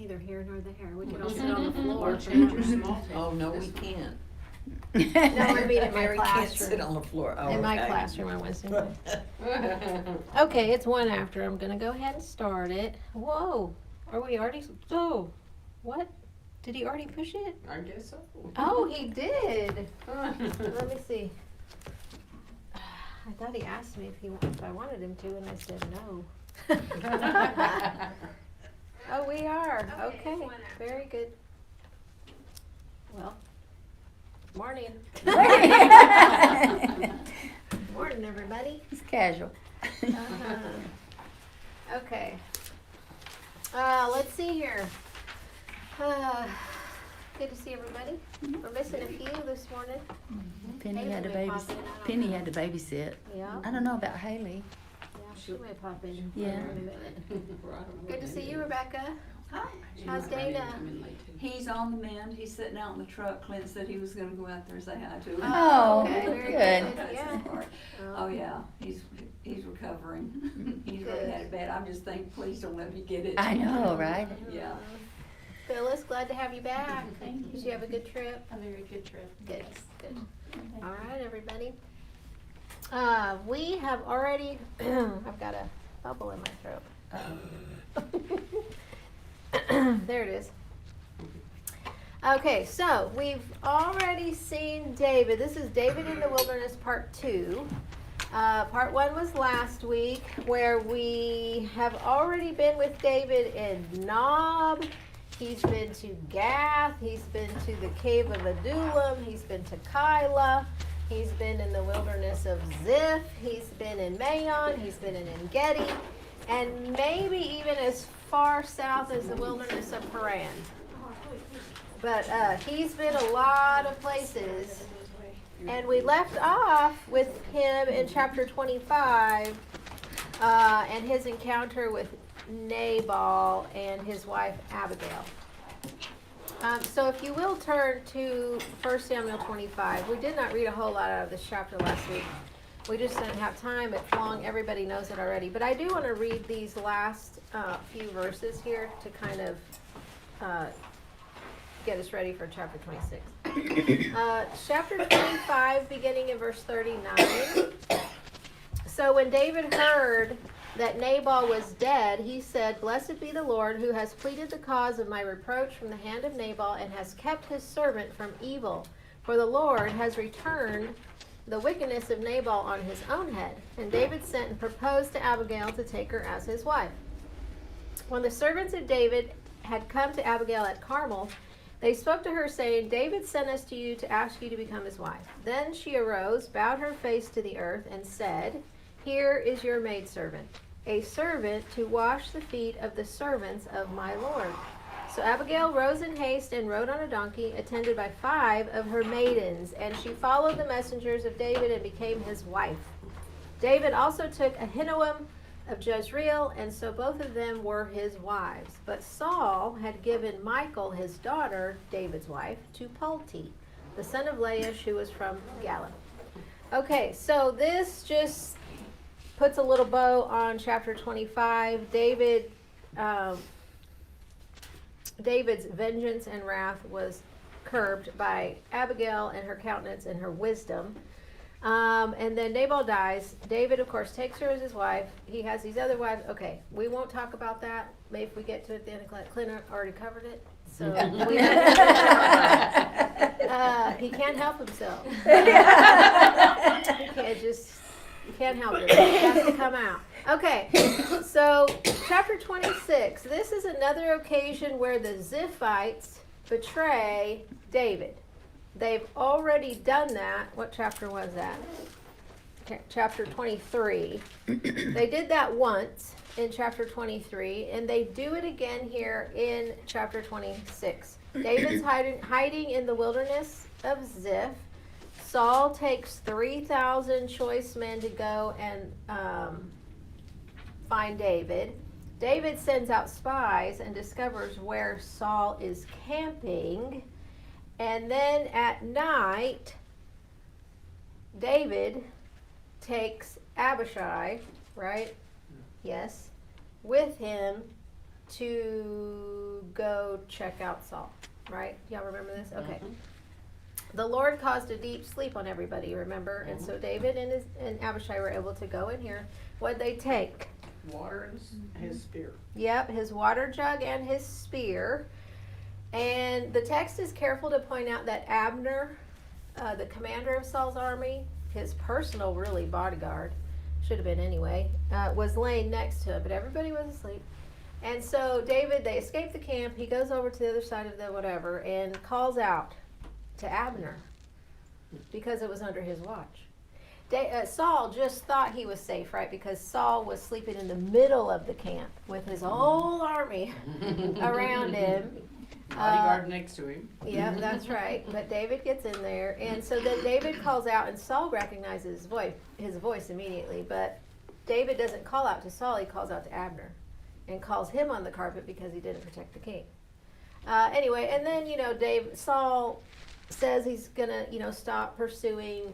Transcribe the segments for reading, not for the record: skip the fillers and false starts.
neither here nor there. We can all sit on the floor. Or change your small table. Oh, no, we can't. No, I mean at my Mary can't sit classroom. on the floor. Oh, In my okay. classroom on Wednesday night. Okay, it's 1 after. I'm gonna go ahead and start it. Whoa, are we already? Oh, what? Did he already push it? I guess so. Oh, he did. Let me see. I thought he asked me if I wanted him to, and I said no. Oh, we are. Okay, very good. Well, morning. Morning, everybody. It's casual. Okay. Let's see here. Good to see everybody. We're missing a few this morning. Penny Haley had to may pop in, I don't Penny know. had to babysit. Yeah, I don't know about Haley. she may pop in Yeah. here in a minute. Good to see you, Rebecca. Hi. How's Dana? He's on the mend. He's sitting out in the truck. Clint said he was gonna go out there and say hi to him. Oh, okay, very good. good. Yeah. Oh, yeah, he's recovering. He's really had it bad. I'm just thinking, please don't let me get it. I know, right? Yeah. Phyllis, glad to have you back. Thank you. Did you have a good trip? A very good trip. Good, good. All right, everybody. We have already, I've got a bubble in my throat. There it is. Okay, so we've already seen David. This is David in the Wilderness Part 2. Part 1 was last week, where we have already been with David in Nob. He's been to Gath. He's been to the cave of Adullam. He's been to Kyla. He's been in the wilderness of Ziph. He's been in Maon. He's been in En-Gedi. And maybe even as far south as the wilderness of Paran. But he's been a lot of places. And we left off with him in chapter 25 and his encounter with Nabal and his wife Abigail. So if you will turn to 1 Samuel 25. We did not read a whole lot out of this chapter last week. We just didn't have time. It's long. Everybody knows it already. But I do want to read these last few verses here to kind of get us ready for chapter 26. Chapter 25, beginning in verse 39. So when David heard that Nabal was dead, he said, "Blessed be the Lord, who has pleaded the cause of my reproach from the hand of Nabal, and has kept his servant from evil. For the Lord has returned the wickedness of Nabal on his own head." And David sent and proposed to Abigail to take her as his wife. When the servants of David had come to Abigail at Carmel, they spoke to her, saying, "David sent us to you to ask you to become his wife." Then she arose, bowed her face to the earth, and said, "Here is your maidservant, a servant to wash the feet of the servants of my Lord." So Abigail rose in haste and rode on a donkey, attended by 5 of her maidens, and she followed the messengers of David and became his wife. David also took Ahinoam of Jezreel, and so both of them were his wives. But Saul had given Michal, his daughter, David's wife, to Palti, the son of Laish, who was from Galim. Okay, so this just puts a little bow on chapter 25. David's vengeance and wrath was curbed by Abigail and her countenance and her wisdom. And then Nabal dies. David, of course, takes her as his wife. He has these other wives. Okay, we won't talk about that. Maybe if we get to it at the end of class. Clint already covered it. So we he can't help himself. He can't help it. It has to come out. Okay, so chapter 26. This is another occasion where the Ziphites betray David. They've already done that. What chapter was that? Chapter 23. They did that once in chapter 23, and they do it again here in chapter 26. David's hiding in the wilderness of Ziph. Saul takes 3,000 choice men to go and find David. David sends out spies and discovers where Saul is camping. And then at night, David takes Abishai, right? Yes, with him to go check out Saul, right? Y'all remember this? Okay. The Lord caused a deep sleep on everybody, remember? And so David and Abishai were able to go in here. What'd they take? Water and his spear. Yep, his water jug and his spear. And the text is careful to point out that Abner, the commander of Saul's army, his personal really bodyguard, should have been anyway, was laying next to him, but everybody was asleep. And so David, they escape the camp. He goes over to the other side of the whatever and calls out to Abner because it was under his watch. Saul just thought he was safe, right? Because Saul was sleeping in the middle of the camp with his whole army around him. Bodyguard next to him. Yeah, that's right. But David gets in there, and so then David calls out, and Saul recognizes his voice immediately. But David doesn't call out to Saul; he calls out to Abner, and calls him on the carpet because he didn't protect the king. Anyway, and then Saul says he's gonna stop pursuing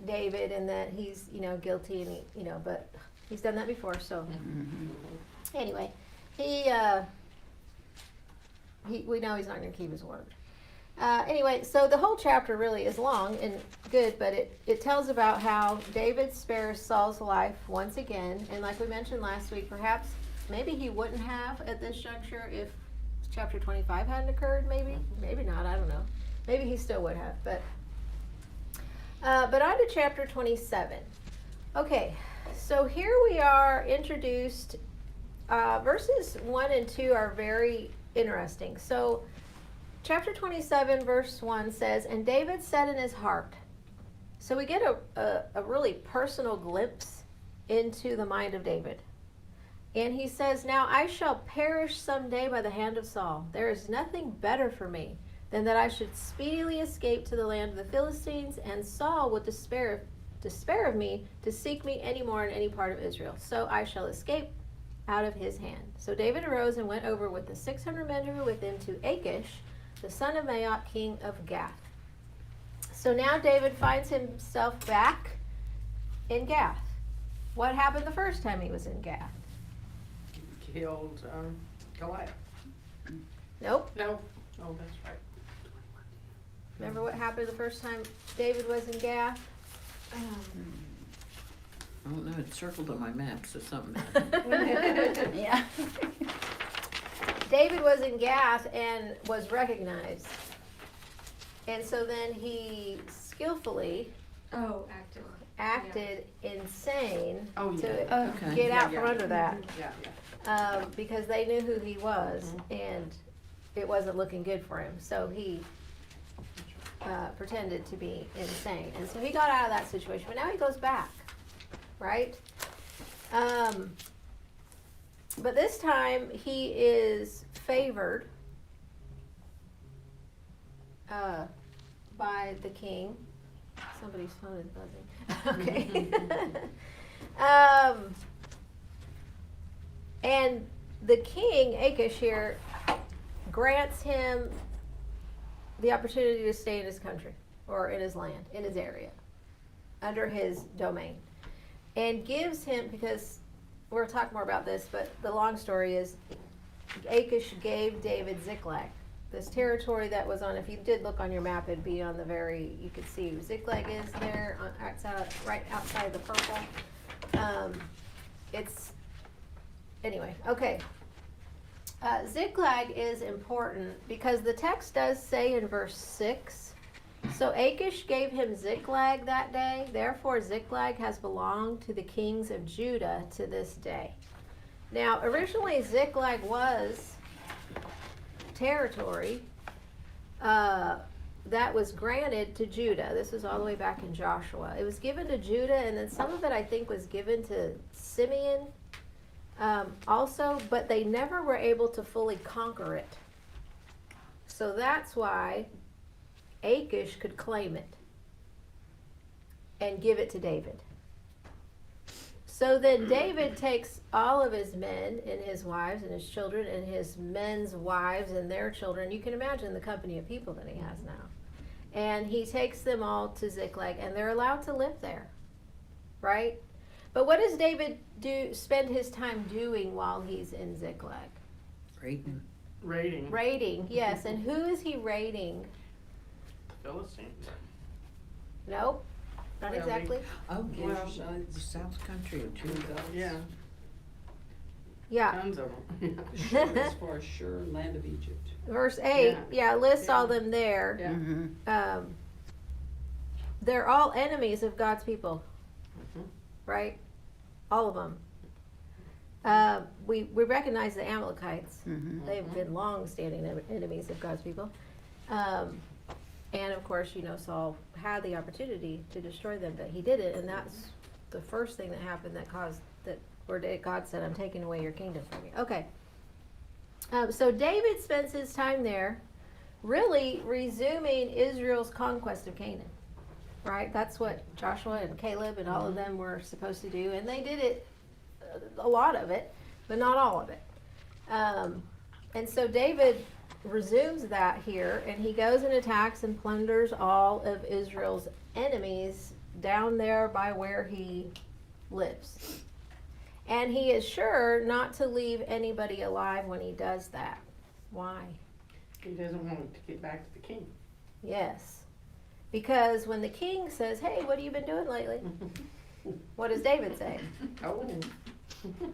David, and that he's guilty, and but he's done that before. So anyway, we know he's not going to keep his word. Anyway, so the whole chapter really is long and good, but it tells about how David spares Saul's life once again. And like we mentioned last week, perhaps maybe he wouldn't have at this juncture if chapter 25 hadn't occurred, maybe not, I don't know. Maybe he still would have, but on to chapter 27. Okay, so here we are introduced, verses 1 and 2 are very interesting. So chapter 27 verse 1 says, "And David said in his heart." So we get a really personal glimpse into the mind of David. And he says, "Now I shall perish someday by the hand of Saul. There is nothing better for me than that I should speedily escape to the land of the Philistines, and Saul would despair of me to seek me any more in any part of Israel. So I shall escape out of his hand." So David arose and went over with the 600 men who were with him to Achish, the son of Maoch, king of Gath. So now David finds himself back in Gath. What happened the first time he was in Gath? Killed Goliath. Nope. No. Oh, that's right. Remember what happened the first time David was in Gath? I don't know, it's circled on my map, so something. Yeah. David was in Gath and was recognized. And so then he skillfully acted insane Oh, yeah. to Okay. get out Yeah, from yeah. under that. Yeah. Because they knew who he was, and it wasn't looking good for him. So he pretended to be insane. And so he got out of that situation. But now he goes back, right? But this time he is favored by the king. Somebody's phone is buzzing. Okay. And the king, Achish here, grants him the opportunity to stay in his country or in his land, in his area, under his domain. And gives him, because we'll talk more about this, but the long story is Achish gave David Ziklag, this territory that was on, if you did look on your map, it'd be on the very, you could see Ziklag is there, right outside the purple. Anyway, okay. Ziklag is important because the text does say in verse 6, "So Achish gave him Ziklag that day, therefore Ziklag has belonged to the kings of Judah to this day." Now, originally Ziklag was territory that was granted to Judah. This was all the way back in Joshua. It was given to Judah, and then some of it I think was given to Simeon also, but they never were able to fully conquer it. So that's why Achish could claim it and give it to David. So then David takes all of his men and his wives and his children and his men's wives and their children. You can imagine the company of people that he has now. And he takes them all to Ziklag, and they're allowed to live there, right? But what does David spend his time doing while he's in Ziklag? Rating. Raiding Raiding, yes, and who is he raiding? the Philistines. Nope, not Well, exactly. Oh, Well, yes, the South Country of Judah. Yeah, Yeah. tons of them. As far as Shur, land of Egypt. Verse 8, yeah, lists all Yeah. them there. Yeah. Mm-hmm. They're all enemies of God's people, Mhm. right? All of them. We recognize the Amalekites. Mm-hmm. They've been long-standing enemies of God's people. And of course, Saul had the opportunity to destroy them, but he didn't, and that's the first thing that happened that caused that, where God said, I'm taking away your kingdom from you. Okay. So David spends his time there, really resuming Israel's conquest of Canaan. Right? That's what Joshua and Caleb and all of them were supposed to do, and they did it, a lot of it, but not all of it. And so David resumes that here, and he goes and attacks and plunders all of Israel's enemies down there by where he lives. And he is sure not to leave anybody alive when he does that. Why? He doesn't want to get back to the king. Yes. Because when the king says, hey, what have you been doing lately? What does David say? Oh. Do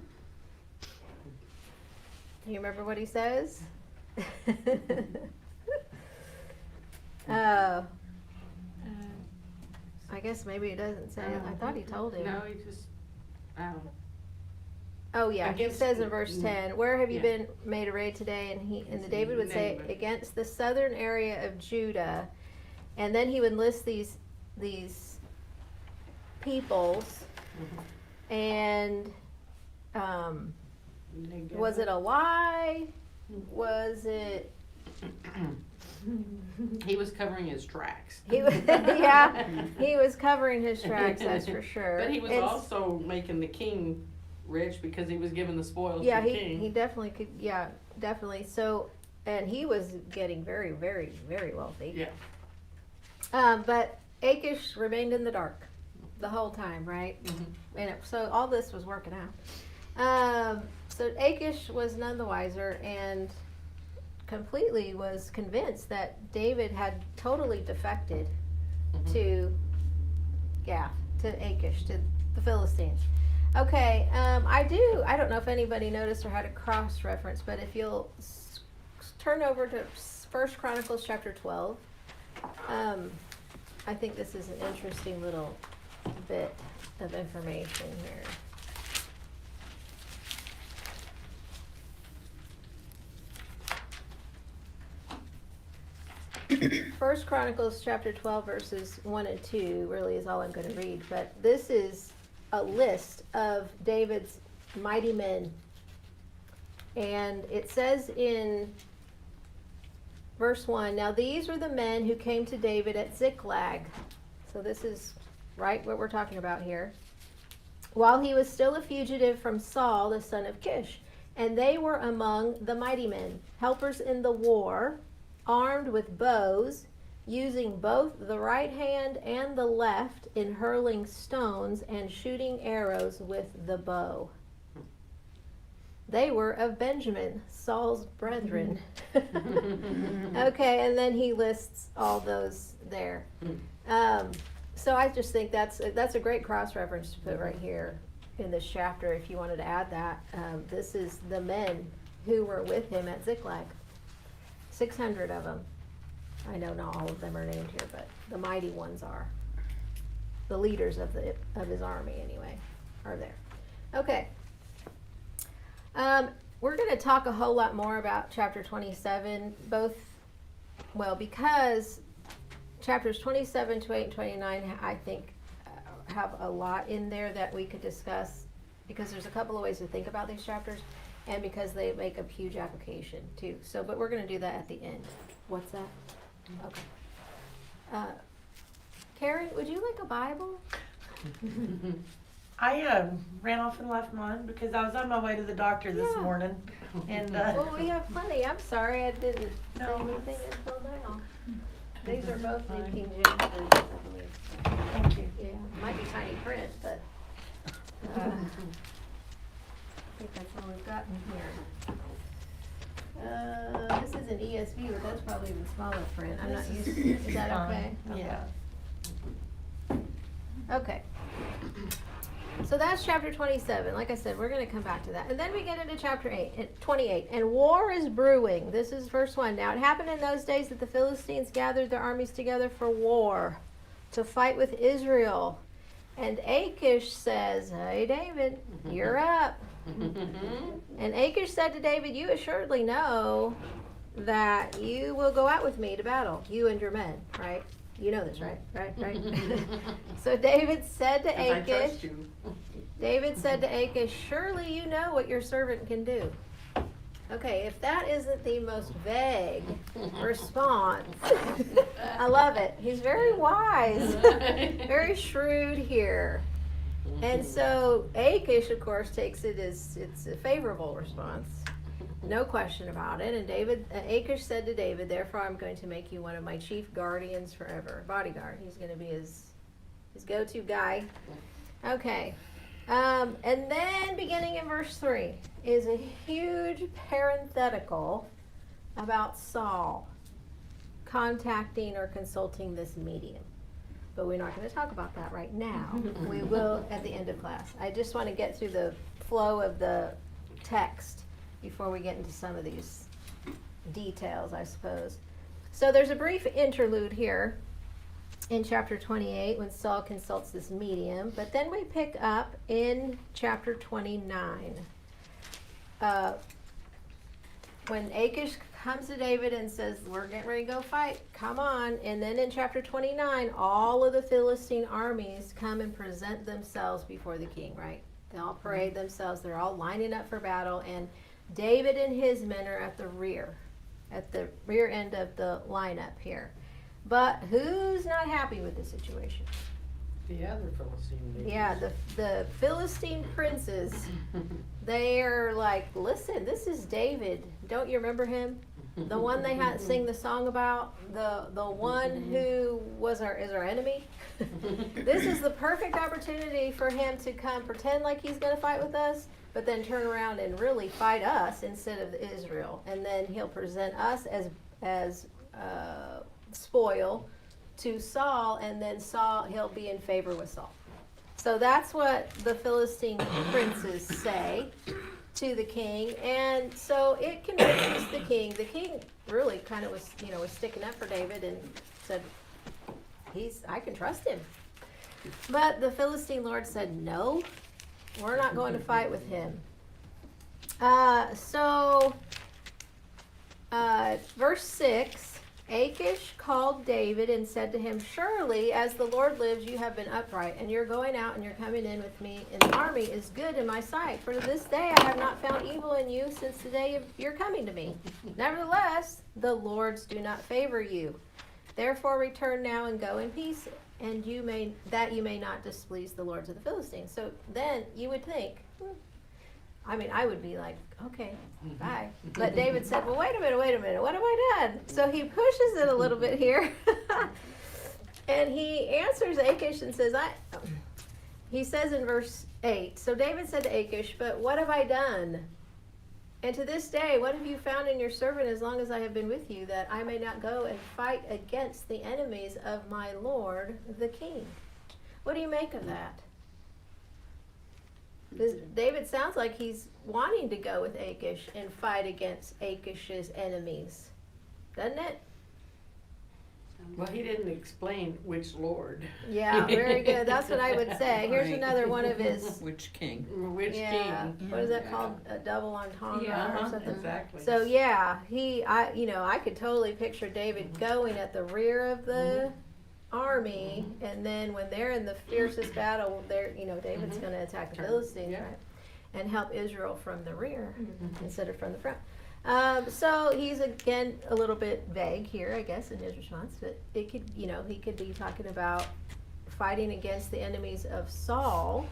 you remember what he says? I guess maybe it doesn't say it. I thought he told him. No, he just, Oh yeah, he Against- says in verse 10, where have you Yeah. been made a raid today? And the David would say, Name it. against the southern area of Judah. And then he would list these peoples. And was it a lie? Was it? He was covering his tracks. He was, yeah, he was covering his tracks. That's for sure. But he was It's- also making the king rich because he was giving the spoils Yeah, to the he king. definitely could. Yeah, definitely. So, and he was getting very, very, very wealthy. Yeah. But Achish remained in the dark the whole time, right? And so all this was working out. So Achish was none the wiser and completely was convinced that David had totally defected to Achish, to the Philistines. Okay, I don't know if anybody noticed or had a cross-reference, but if you'll turn over to 1 Chronicles chapter 12, I think this is an interesting little bit of information here. First Chronicles chapter 12 verses 1 and 2 really is all I'm going to read, but this is a list of David's mighty men. And it says in verse 1, now these were the men who came to David at Ziklag. So this is right what we're talking about here. While he was still a fugitive from Saul, the son of Kish. And they were among the mighty men, helpers in the war, armed with bows, using both the right hand and the left in hurling stones and shooting arrows with the bow. They were of Benjamin, Saul's brethren. Okay, and then he lists all those there. So I just think that's a great cross-reference to put right here in this chapter if you wanted to add that. This is the men who were with him at Ziklag. 600 of them. I know not all of them are named here, but the mighty ones are. The leaders of his army, anyway, are there. Okay. We're going to talk a whole lot more about chapter 27, because chapters 27, 28, and 29, I think, have a lot in there that we could discuss, because there's a couple of ways to think about these chapters, and because they make a huge application, too. So, but we're going to do that at the end. What's that? Okay. Karen, would you like a Bible? I ran off and left mine because I was on my way to the doctor this Yeah. morning. And Well, we have plenty. I'm sorry I didn't say No. anything until now. These are both New King James versions, I believe. thank you. Yeah, might be tiny print, but I think that's all we've got in here. This is an ESV, but that's probably the smaller print. I'm not This used is- to, is that fine. okay? Yeah. Okay. So that's chapter 27. Like I said, we're going to come back to that. And then we get into chapter 28. And war is brewing. This is verse 1. Now it happened in those days that the Philistines gathered their armies together for war to fight with Israel. And Achish says, "Hey, David, you're up." And Achish said to David, "You assuredly know that you will go out with me to battle, you and your men," right? You know this, right? Right? So David said to 'Cause I Achish, trust you. David said to Achish, "Surely you know what your servant can do." Okay, if that isn't the most vague response, I love it. He's very wise, very shrewd here. And so Achish, of course, takes it as it's a favorable response. No question about it. And Achish said to David, "Therefore I'm going to make you one of my chief guardians forever." Bodyguard. He's going to be his go-to guy. Okay. And then beginning in verse 3 is a huge parenthetical about Saul contacting or consulting this medium. But we're not going to talk about that right now. We will at the end of class. I just want to get through the flow of the text before we get into some of these details, I suppose. So there's a brief interlude here in chapter 28 when Saul consults this medium, but then we pick up in chapter 29 when Achish comes to David and says, "We're getting ready to go fight, come on." And then in chapter 29 all of the Philistine armies come and present themselves before the king, right? They all parade themselves, they're all lining up for battle, and David and his men are at the rear end of the lineup here. But who's not happy with the situation? The other Philistine ladies. Yeah, the Philistine princes, they're like, "Listen, this is David. Don't you remember him? The one they had sing the song about, the one who is our enemy." This is the perfect opportunity for him to come pretend like he's going to fight with us, but then turn around and really fight us instead of Israel. And then he'll present us as spoil to Saul, and then he'll be in favor with Saul. So that's what the Philistine princes say to the king, and so it convinces the king. The king really kind of was sticking up for David and said, I can trust him. But the Philistine lord said, "No, we're not going to fight with him." Verse 6, Achish called David and said to him, "Surely, as the Lord lives, you have been upright, and your going out and your coming in with me in the army is good in my sight. For to this day I have not found evil in you since the day of your coming to me. Nevertheless, the Lords do not favor you. Therefore return now and go in peace, and you may not displease the lords of the Philistines." So then you would think, I would be like, "Okay, bye." But David said, "Well, wait a minute, what have I done?" So he pushes it a little bit here. And he answers Achish and says, he says in verse 8, "So David said to Achish, 'But what have I done? And to this day, what have you found in your servant as long as I have been with you, that I may not go and fight against the enemies of my lord, the king?'" What do you make of that? David sounds like he's wanting to go with Achish and fight against Achish's enemies, doesn't it? Well, he didn't explain which lord. Yeah, very good. That's what I would say. Here's Right. another one of his. Which king? Which Yeah. king. What is that called? A double entendre or something. Exactly. So yeah, I could totally picture David going at the rear of the army, and then when they're in the fiercest battle, David's going to attack the Philistines, Yeah. right? And help Israel from the rear instead of from the front. So he's again a little bit vague here, I guess, in his response. But it could, he could be talking about fighting against the enemies of Saul,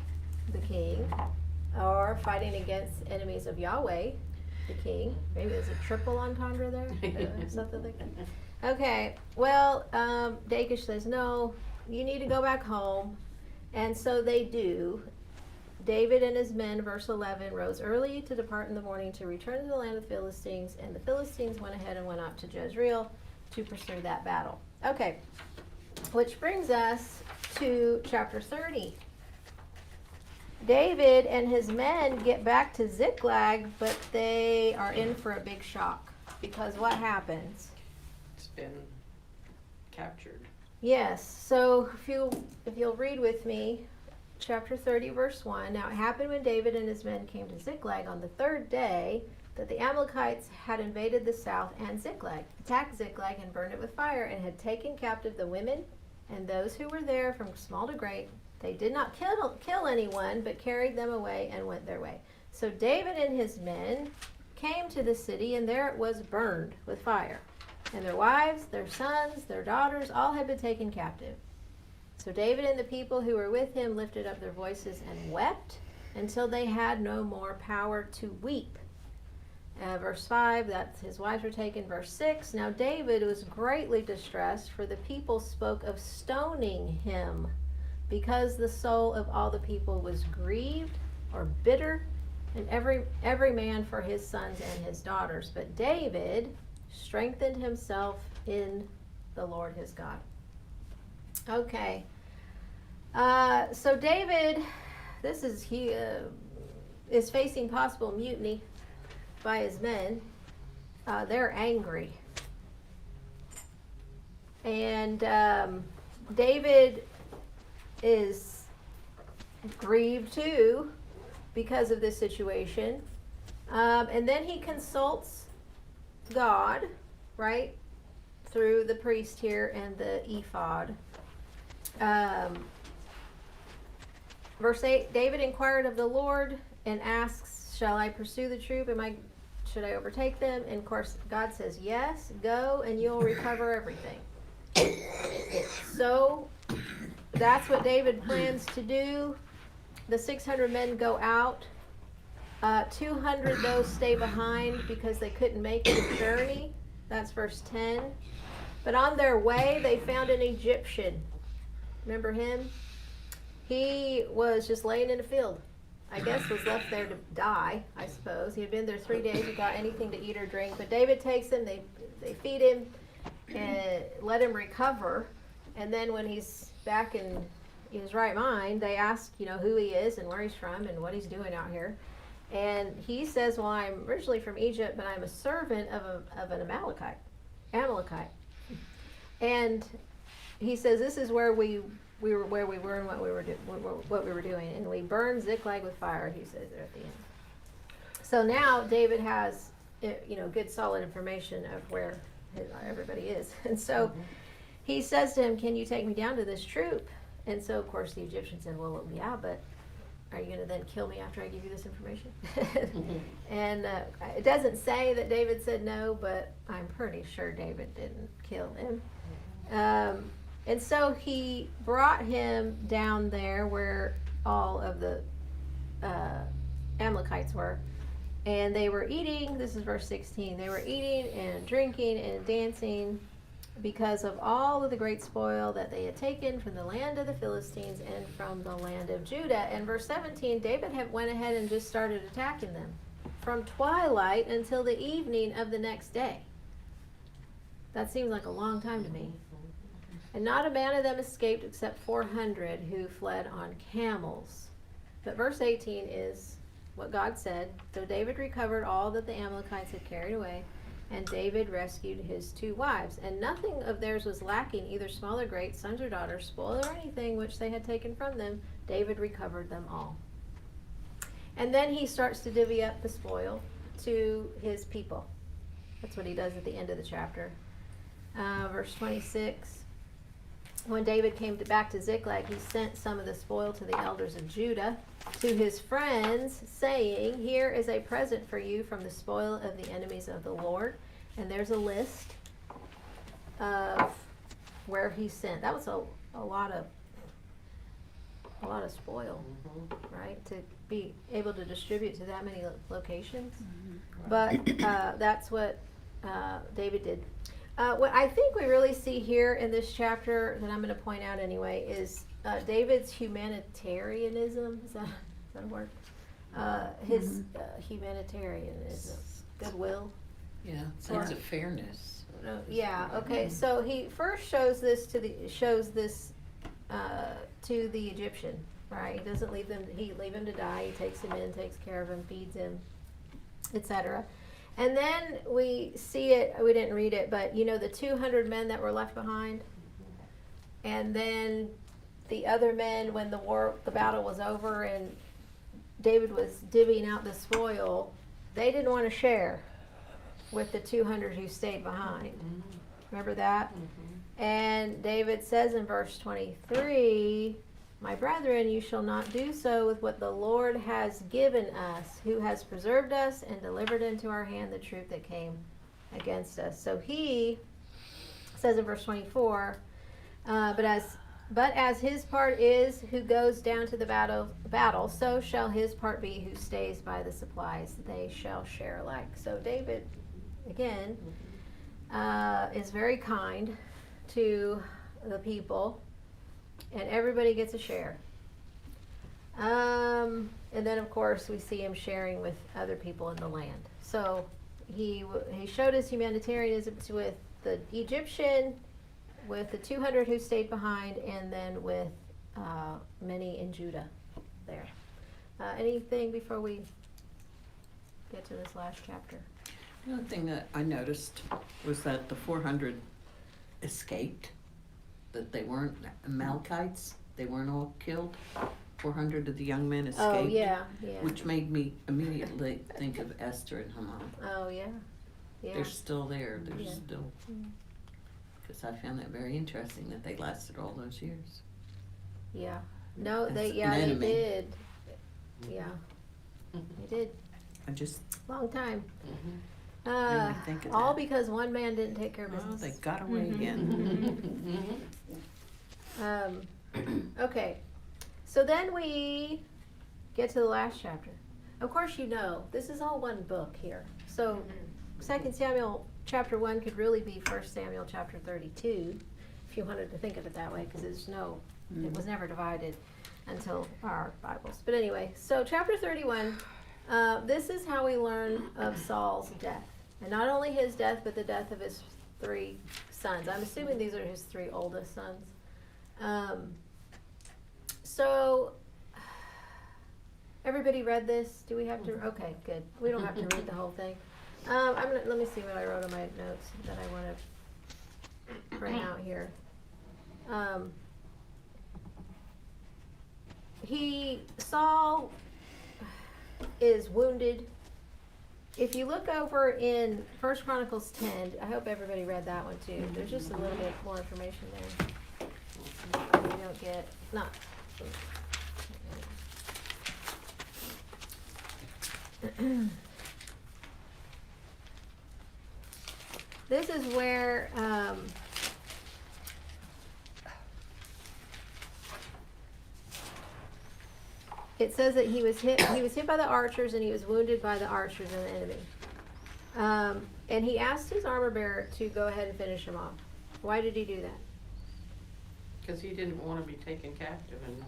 the king, or fighting against enemies of Yahweh, the king. Maybe there's a triple entendre there, something like that. Okay, well, Achish says, "No, you need to go back home." And so they do. David and his men, verse 11, rose early to depart in the morning to return to the land of the Philistines, and the Philistines went ahead and went up to Jezreel to pursue that battle. Okay, which brings us to chapter 30. David and his men get back to Ziklag, but they are in for a big shock, because what happens? It's been captured. Yes, so if you'll read with me, chapter 30, verse 1. Now it happened when David and his men came to Ziklag on the third day that the Amalekites had invaded the south and Ziklag, attacked Ziklag and burned it with fire, and had taken captive the women and those who were there from small to great. They did not kill anyone, but carried them away and went their way. So David and his men came to the city, and there it was burned with fire. And their wives, their sons, their daughters, all had been taken captive. So David and the people who were with him lifted up their voices and wept until they had no more power to weep. Verse 5, that his wives were taken. Verse 6, now David was greatly distressed, for the people spoke of stoning him, because the soul of all the people was grieved or bitter, and every man for his sons and his daughters. But David strengthened himself in the Lord his God. Okay. So David, he is facing possible mutiny by his men. They're angry. And David is grieved too because of this situation. And then he consults God, right, through the priest here and the ephod. Verse 8, David inquired of the Lord and asks, shall I pursue the troop? Should I overtake them? And of course, God says, yes, go and you'll recover everything. So that's what David plans to do. The 600 men go out. 200 those stay behind because they couldn't make the journey. That's verse 10. But on their way, they found an Egyptian. Remember him? He was just laying in a field. I guess was left there to die, I suppose. He had been there 3 days without anything to eat or drink. But David takes him, they feed him, and let him recover. And then when he's back in his right mind, they ask, who he is and where he's from and what he's doing out here. And he says, well, I'm originally from Egypt, but I'm a servant of an Amalekite. And he says, this is where we were and what we were doing. And we burned Ziklag with fire, he says there at the end. So now David has, good solid information of where everybody is. And so he says to him, can you take me down to this troop? And so, of course, the Egyptian said, well, yeah, but are you going to then kill me after I give you this information? And it doesn't say that David said no, but I'm pretty sure David didn't kill him. And so he brought him down there where all of the Amalekites were. And they were eating, this is verse 16, they were eating and drinking and dancing because of all of the great spoil that they had taken from the land of the Philistines and from the land of Judah. And verse 17, David went ahead and just started attacking them from twilight until the evening of the next day. That seems like a long time to me. And not a man of them escaped except 400 who fled on camels. But verse 18 is what God said. So David recovered all that the Amalekites had carried away, and David rescued his 2 wives. And nothing of theirs was lacking, either small or great, sons or daughters, spoil or anything which they had taken from them. David recovered them all. And then he starts to divvy up the spoil to his people. That's what he does at the end of the chapter. Verse 26. When David came back to Ziklag, he sent some of the spoil to the elders of Judah, to his friends, saying, here is a present for you from the spoil of the enemies of the Lord. And there's a list of where he sent. That was a lot of spoil, right? To be able to distribute to that many locations. But that's what David did. What I think we really see here in this chapter that I'm going to point out anyway is David's humanitarianism. Is that that'll work. His humanitarianism, goodwill. Yeah, sense of fairness. No, yeah, okay, so he first shows this to the Egyptian, right? He doesn't leave him to die, he takes him in, takes care of him, feeds him, etc. And then we see it, we didn't read it, but you know the 200 men that were left behind? And then the other men, when the battle was over and David was divvying out the spoil, they didn't want to share with the 200 who stayed behind. Remember that? And David says in verse 23, my brethren, you shall not do so with what the Lord has given us, who has preserved us and delivered into our hand the troop that came against us. So he says in verse 24, but as his part is who goes down to the battle, so shall his part be who stays by the supplies. They shall share alike. So David, again, is very kind to the people, and everybody gets a share. And then, of course, we see him sharing with other people in the land. So he showed his humanitarianism with the Egyptian, with the 200 who stayed behind, and then with many in Judah there. Anything before we get to this last chapter? The other thing that I noticed was that the 400 escaped, that they weren't Amalekites, they weren't all killed. 400 of the young men escaped. Oh, yeah. Which made me immediately think of Esther and Haman. Oh, yeah. They're still there. They're Yeah. still. Because I found that very interesting that they lasted all those years. Yeah. No, As they an enemy. did. Yeah. They did. I just Long time. made me think of All that. because one man didn't take care of Oh, business. they got away again. Okay. So then we get to the last chapter. Of course, you know, this is all one book here. So 2 Samuel chapter 1 could really be 1 Samuel chapter 32, if you wanted to think of it that way, because it was never divided until our Bibles. But anyway, so chapter 31, this is how we learn of Saul's death. And not only his death, but the death of his 3 sons. I'm assuming these are his 3 oldest sons. So, everybody read this? Do we have to? Okay, good. We don't have to read the whole thing. Let me see what I wrote on my notes that I want to bring out here. Saul is wounded. If you look over in 1 Chronicles 10, I hope everybody read that one too. There's just a little bit more information there. You don't get, not. This is where it says that he was hit by the archers, and he was wounded by the archers of the enemy. And he asked his armor bearer to go ahead and finish him off. Why did he do that? Because he didn't want to be taken captive and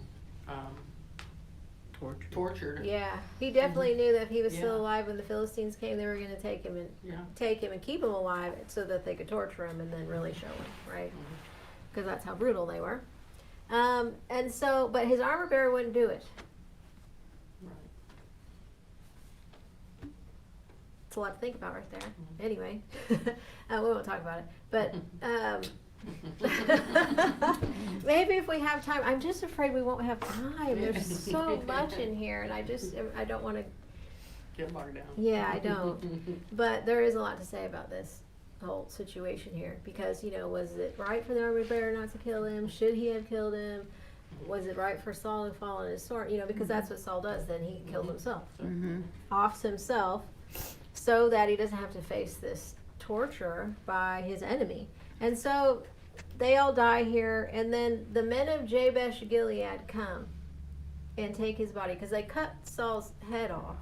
Torture. tortured. Yeah, he definitely knew that if he was Yeah. still alive when the Philistines came, they were going to take him and keep him alive so that they could torture him and then really show him, right? Because that's how brutal they were. And so, but his armor bearer wouldn't do it. It's a lot to think about right there. Anyway, we won't talk about it. But maybe if we have time, I'm just afraid we won't have time. There's so much in here, and I don't want to. Get bogged down. Yeah, I don't. But there is a lot to say about this whole situation here, because was it right for the armor bearer not to kill him? Should he have killed him? Was it right for Saul to fall on his sword? Because that's what Saul does. Then he killed himself, offs himself, so that he doesn't have to face this torture by his enemy. And so they all die here, and then the men of Jabesh Gilead come and take his body, because they cut Saul's head off.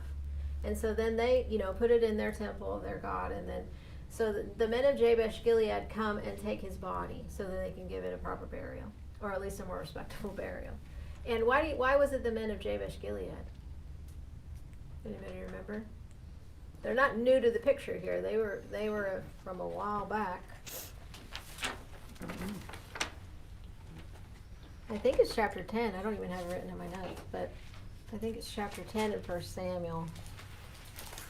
And so then they, put it in their temple of their God, and then, so the men of Jabesh Gilead come and take his body so that they can give it a proper burial, or at least a more respectable burial. And why was it the men of Jabesh Gilead? Anybody remember? They're not new to the picture here. They were from a while back. I think it's chapter 10. I don't even have it written in my notes, but I think it's chapter 10 in 1 Samuel.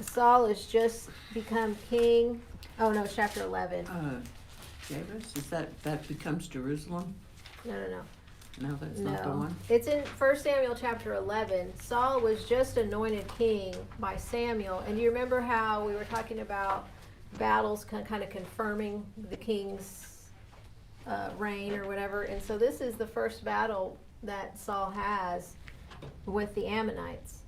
Saul has just become king. Oh no, it's chapter 11. Jabez, is that becomes Jerusalem? No. No, that's not the No. one. It's in 1 Samuel chapter 11. Saul was just anointed king by Samuel. And you remember how we were talking about battles kind of confirming the king's reign or whatever. And so this is the first battle that Saul has with the Ammonites.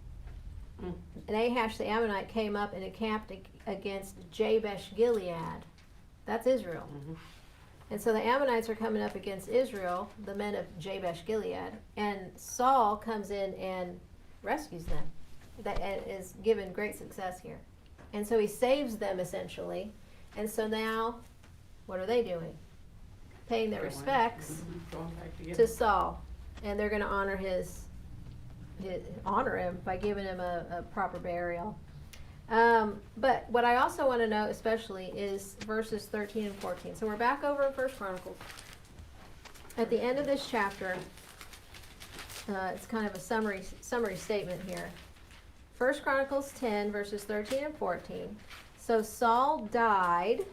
Mm. And Ahash the Ammonite came up and encamped against Jabesh Gilead. That's Israel. Mhm. And so the Ammonites are coming up against Israel, the men of Jabesh Gilead, and Saul comes in and rescues them. That is given great success here. And so he saves them essentially. And so now, what are they doing? Paying their respects Going back together. to Saul, and they're going to honor honor him by giving him a proper burial. But what I also want to note especially is verses 13 and 14. So we're back over in 1 Chronicles. At the end of this chapter, it's kind of a summary statement here. 1 Chronicles 10, verses 13 and 14. So Saul died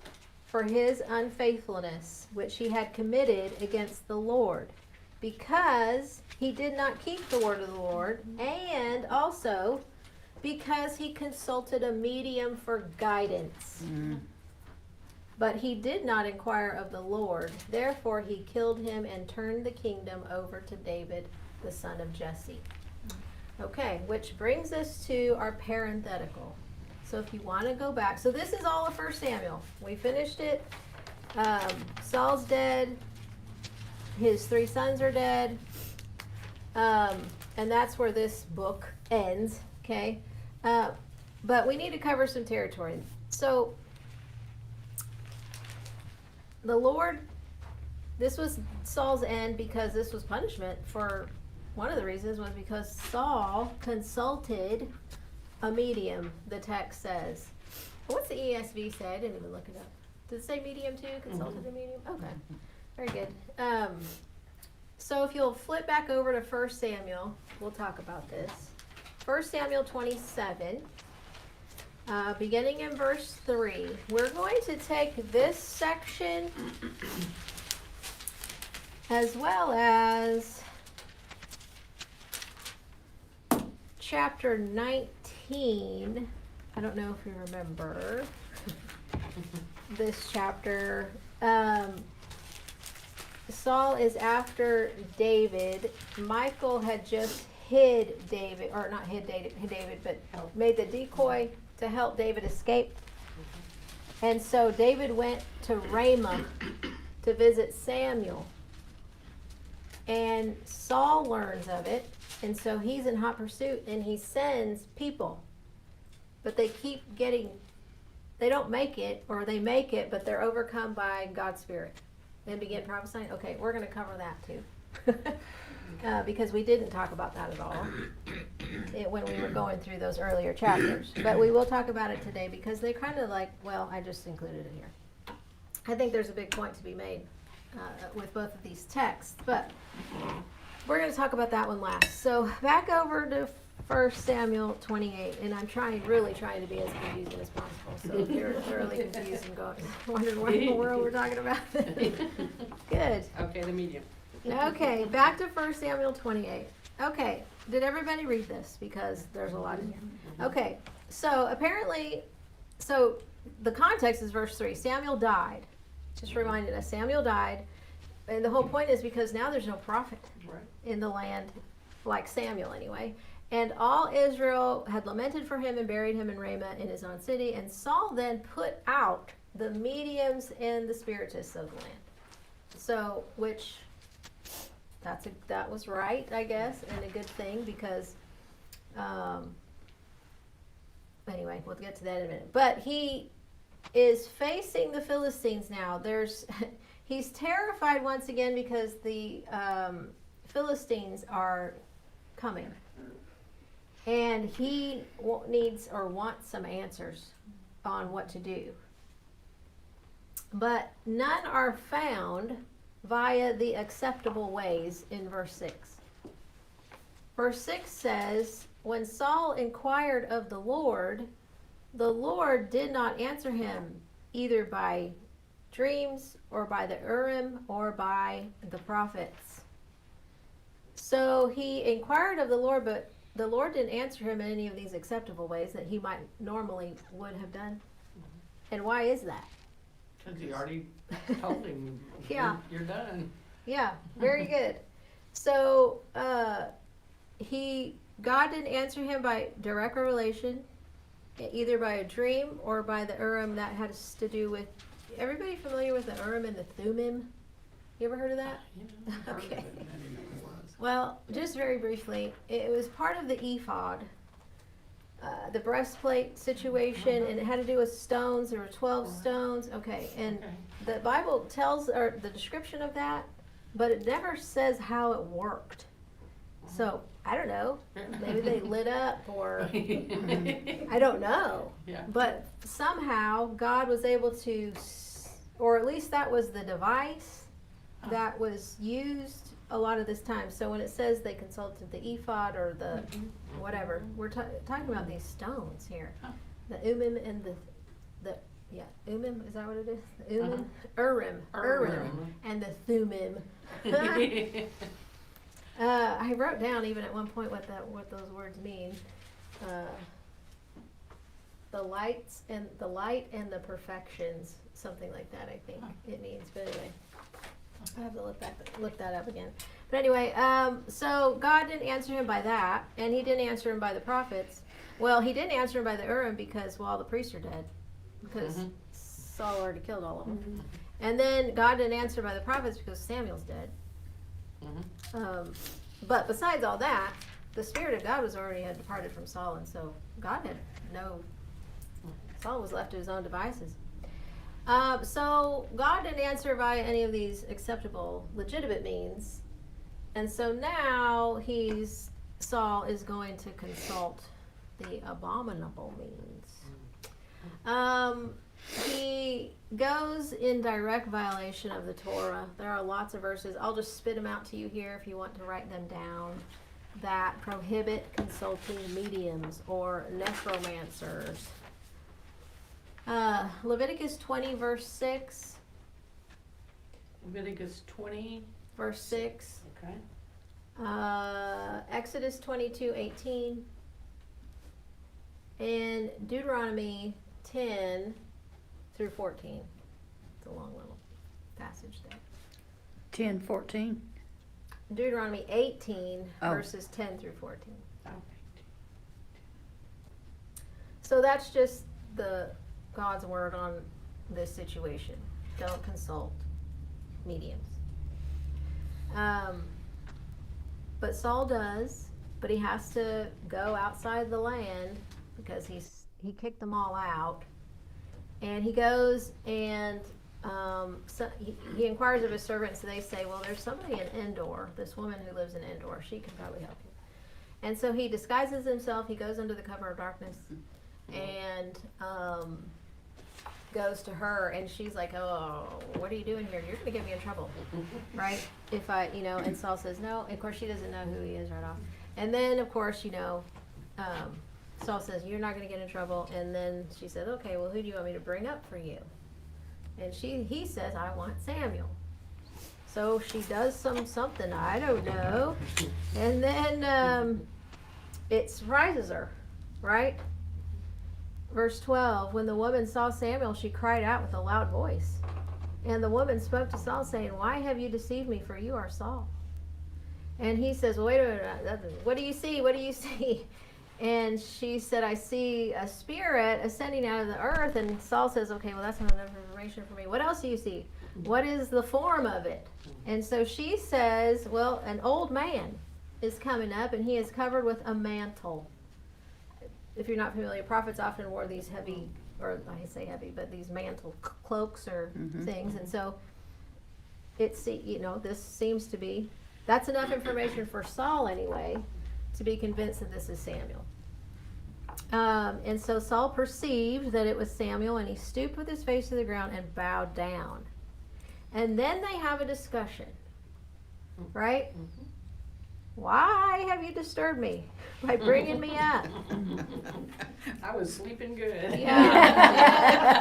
for his unfaithfulness, which he had committed against the Lord, because he did not keep the word of the Lord, and also because he consulted a medium for guidance. But he did not inquire of the Lord. Therefore he killed him and turned the kingdom over to David, the son of Jesse. Okay, which brings us to our parenthetical. So if you want to go back, so this is all of 1 Samuel. We finished it. Saul's dead. His 3 sons are dead. And that's where this book ends. Okay. But we need to cover some territory. So, the Lord, this was Saul's end because this was punishment for, one of the reasons was because Saul consulted a medium, the text says. What's the ESV say? I didn't even look it up. Did it say medium too? Consulted a medium? Okay. Very good. So if you'll flip back over to 1 Samuel, we'll talk about this. 1 Samuel 27, beginning in verse 3. We're going to take this section as well as chapter 19. I don't know if you remember this chapter. Saul is after David. Michael had just hid David, or not hid David, but made the decoy to help David escape. And so David went to Ramah to visit Samuel. And Saul learns of it, and so he's in hot pursuit, and he sends people. But they they don't make it, or they make it, but they're overcome by God's Spirit and begin prophesying. Okay, we're going to cover that too. Because we didn't talk about that at all when we were going through those earlier chapters. But we will talk about it today because they're kind of like, well, I just included it here. I think there's a big point to be made with both of these texts. But we're going to talk about that one last. So back over to 1 Samuel 28. And I'm really trying to be as confusing as possible. So if you're thoroughly confused and wondering what in the world we're talking about. Good. Okay, the medium. Okay, back to 1 Samuel 28. Okay, did everybody read this? Because there's a lot in here. Okay, so apparently, the context is verse 3. Samuel died. Just reminded us, Samuel died. And the whole point is because now there's no prophet in the land, like Samuel anyway. And all Israel had lamented for him and buried him in Ramah in his own city. And Saul then put out the mediums and the spiritists of the land. So, which... that was right, I guess, and a good thing because, anyway, we'll get to that in a minute. But he is facing the Philistines now. He's terrified once again because the Philistines are coming. And he needs or wants some answers on what to do. But none are found via the acceptable ways in verse 6. Verse 6 says, when Saul inquired of the Lord did not answer him either by dreams or by the Urim or by the prophets. So he inquired of the Lord, but the Lord didn't answer him in any of these acceptable ways that he might normally would have done. And why is that? Cause he already told him, Yeah. you're done. Yeah, very good. So God didn't answer him by direct revelation, either by a dream or by the Urim. That has to do with, everybody familiar with the Urim and the Thummim? You ever heard of that? Yeah, I heard of Okay. it, I didn't know what it was. Well, just very briefly, it was part of the ephod, the breastplate situation, and it had to do with stones. There were 12 stones. Okay, and Okay. the Bible tells, or the description of that, but it never says how it worked. So, I don't know. Maybe they lit up, or I don't know. Yeah. But somehow God was able to, or at least that was the device that was used a lot of this time. So when it says they consulted the ephod or the whatever, we're talking about these stones here. The Urim and the Urim, is that what it is? The Urim, Urim, Urim. and the Thummim. I wrote down even at one point what those words mean. The light and the perfections, something like that. I think it means. But anyway, I have to look that up again. But anyway, so God didn't answer him by that, and he didn't answer him by the prophets. Well, he didn't answer him by the Urim because, well, the priests are dead, because Saul already killed all of them. And then God didn't answer by the prophets because Samuel's dead. But besides all that, the Spirit of God had departed from Saul, and so God had Saul was left to his own devices. So God didn't answer via any of these acceptable, legitimate means, and so now Saul is going to consult the abominable means. He goes in direct violation of the Torah. There are lots of verses. I'll just spit them out to you here if you want to write them down, that prohibit consulting mediums or necromancers. Leviticus 20 verse 6. Leviticus 20, Verse 6. okay. Exodus 22:18. And Deuteronomy 10 through 14. It's a long little passage there. 10:14. Deuteronomy 18 Oh. verses 10 through 14. Okay. So that's just God's word on this situation. Don't consult mediums. But Saul does, but he has to go outside the land because he kicked them all out. And he goes and he inquires of his servants, and they say, well, there's somebody in Endor, this woman who lives in Endor. She can probably help you. And so he disguises himself. He goes under the cover of darkness and goes to her, and she's like, oh, what are you doing here? You're going to get me in trouble, right? If and Saul says no. And of course, she doesn't know who he is right off. And then, of course, Saul says, you're not going to get in trouble. And then she said, okay, well, who do you want me to bring up for you? And he says, I want Samuel. So she does something, I don't know. And then it surprises her, right? Verse 12, when the woman saw Samuel, she cried out with a loud voice. And the woman spoke to Saul, saying, why have you deceived me, for you are Saul? And he says, well, wait a minute, what do you see? What do you see? And she said, I see a spirit ascending out of the earth. And Saul says, okay, well, that's not enough information for me. What else do you see? What is the form of it? And so she says, well, an old man is coming up, and he is covered with a mantle. If you're not familiar, prophets often wore these heavy, or I say heavy, but these mantle cloaks or things. And so this seems to be, that's enough information for Saul anyway, to be convinced that this is Samuel. And so Saul perceived that it was Samuel, and he stooped with his face to the ground and bowed down. And then they have a discussion, right? Mhm. Why have you disturbed me by bringing me up? I was sleeping good. Yeah.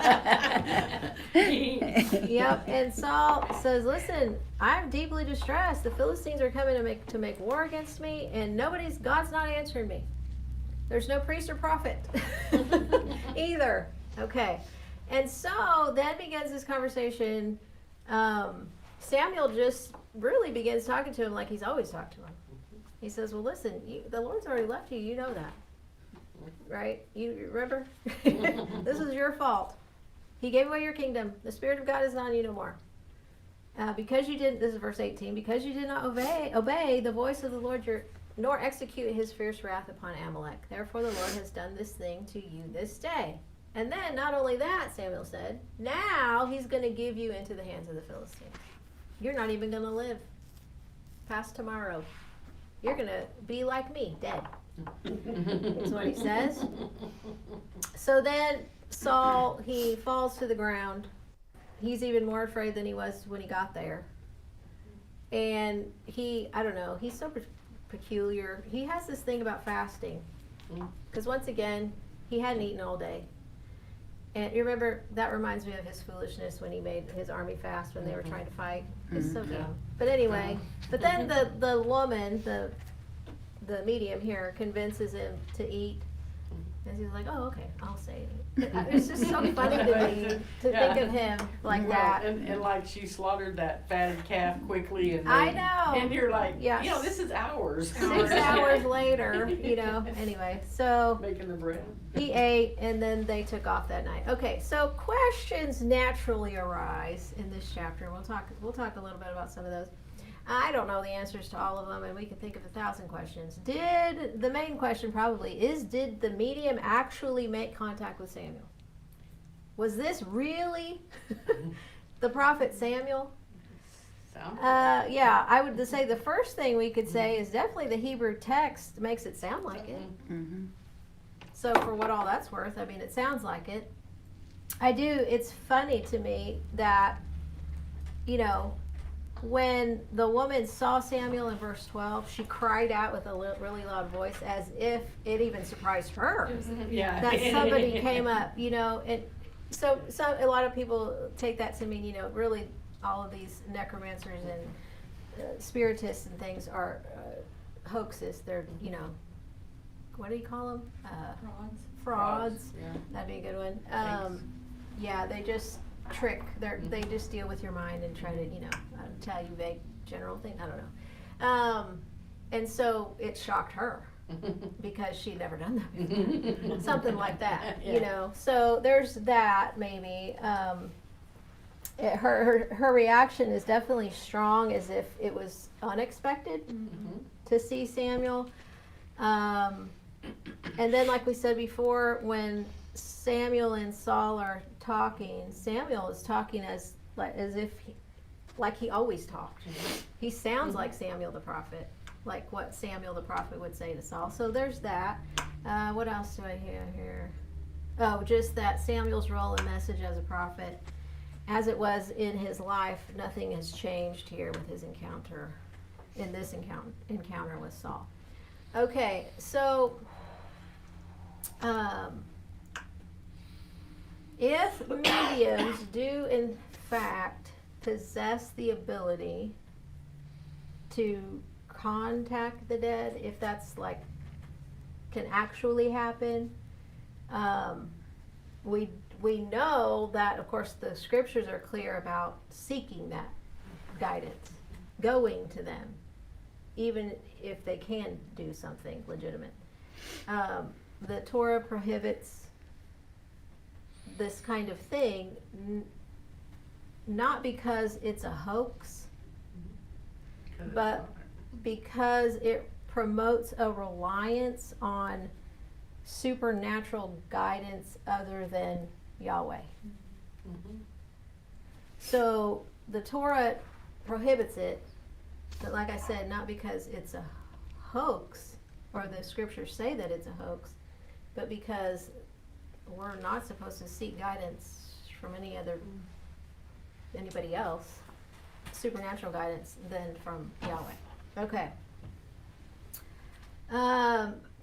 Yep. And Saul says, "Listen, I'm deeply distressed. The Philistines are coming to make war against me, and God's not answering me. There's no priest or prophet either." Okay. And so then begins this conversation. Samuel just really begins talking to him like he's always talked to him. He says, "Well, listen, the Lord's already left you. You know that, right? You remember? This is your fault. He gave away your kingdom. The Spirit of God is not on you no more. Because you didn't," this is verse 18, "because you did not obey the voice of the Lord nor execute his fierce wrath upon Amalek. Therefore the Lord has done this thing to you this day." And then not only that, Samuel said, now he's going to give you into the hands of the Philistines. You're not even going to live past tomorrow. You're going to be like me, dead. That's what he says. So then Saul, he falls to the ground. He's even more afraid than he was when he got there. And I don't know, he's so peculiar. He has this thing about fasting. Because once again, he hadn't eaten all day. And you remember, that reminds me of his foolishness when he made his army fast when they were trying to fight. It's so dumb. But anyway, but then the woman, the medium here, convinces him to eat. And he's like, "Oh, okay, I'll say it." It's just so funny to me to think of him like that. And like she slaughtered that fatted calf quickly, and I know. And you're like, Yes. this is ours. 6 hours later, anyway, so Making the bread. he ate, and then they took off that night. Okay, so questions naturally arise in this chapter. We'll talk a little bit about some of those. I don't know the answers to all of them, and we can think of 1,000 questions. The main question probably is, did the medium actually make contact with Samuel? Was this really the prophet Samuel? Yeah, I would say the first thing we could say is definitely the Hebrew text makes it sound like it. Mm-hmm. So for what all that's worth, I mean, it sounds like it. It's funny to me that, when the woman saw Samuel in verse 12, she cried out with a really loud voice as if it even surprised her Yeah. that somebody came up, and so a lot of people take that to mean, really all of these necromancers and spiritists and things are hoaxes. They're, what do you call them? Frauds. Yeah. That'd be a good one. Thanks. Yeah, they just trick. They just deal with your mind and try to, tell you vague general things. I don't know. And so it shocked her because she'd never done that before. Something like that, Yeah. So there's that maybe. Her reaction is definitely strong, as if it was unexpected to see Samuel. And then, like we said before, when Samuel and Saul are talking, Samuel is talking as if he always talked. He sounds like Samuel the prophet, like what Samuel the prophet would say to Saul. So there's that. What else do I have here? Oh, just that Samuel's role and message as a prophet, as it was in his life, nothing has changed here with his encounter with Saul. Okay, so if mediums do in fact possess the ability to contact the dead, if that's can actually happen, we know that, of course, the scriptures are clear about seeking that guidance, going to them, even if they can do something legitimate. The Torah prohibits this kind of thing, not because it's a hoax, but because it promotes a reliance on supernatural guidance other than Yahweh. So the Torah prohibits it, but like I said, not because it's a hoax, or the scriptures say that it's a hoax, but because we're not supposed to seek guidance from anybody else, supernatural guidance, than from Yahweh. Okay.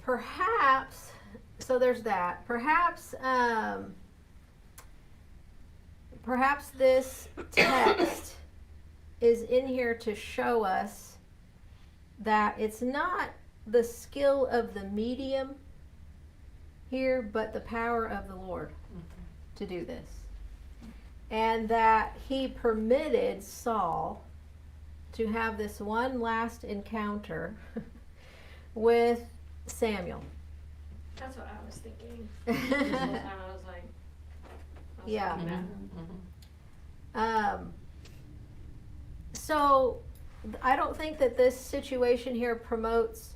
Perhaps, so there's that. Perhaps this text is in here to show us that it's not the skill of the medium here, but the power of the Lord to do this. And that he permitted Saul to have this one last encounter with Samuel. That's what I was thinking. The whole time I was like, Yeah. Mhm. So I don't think that this situation here promotes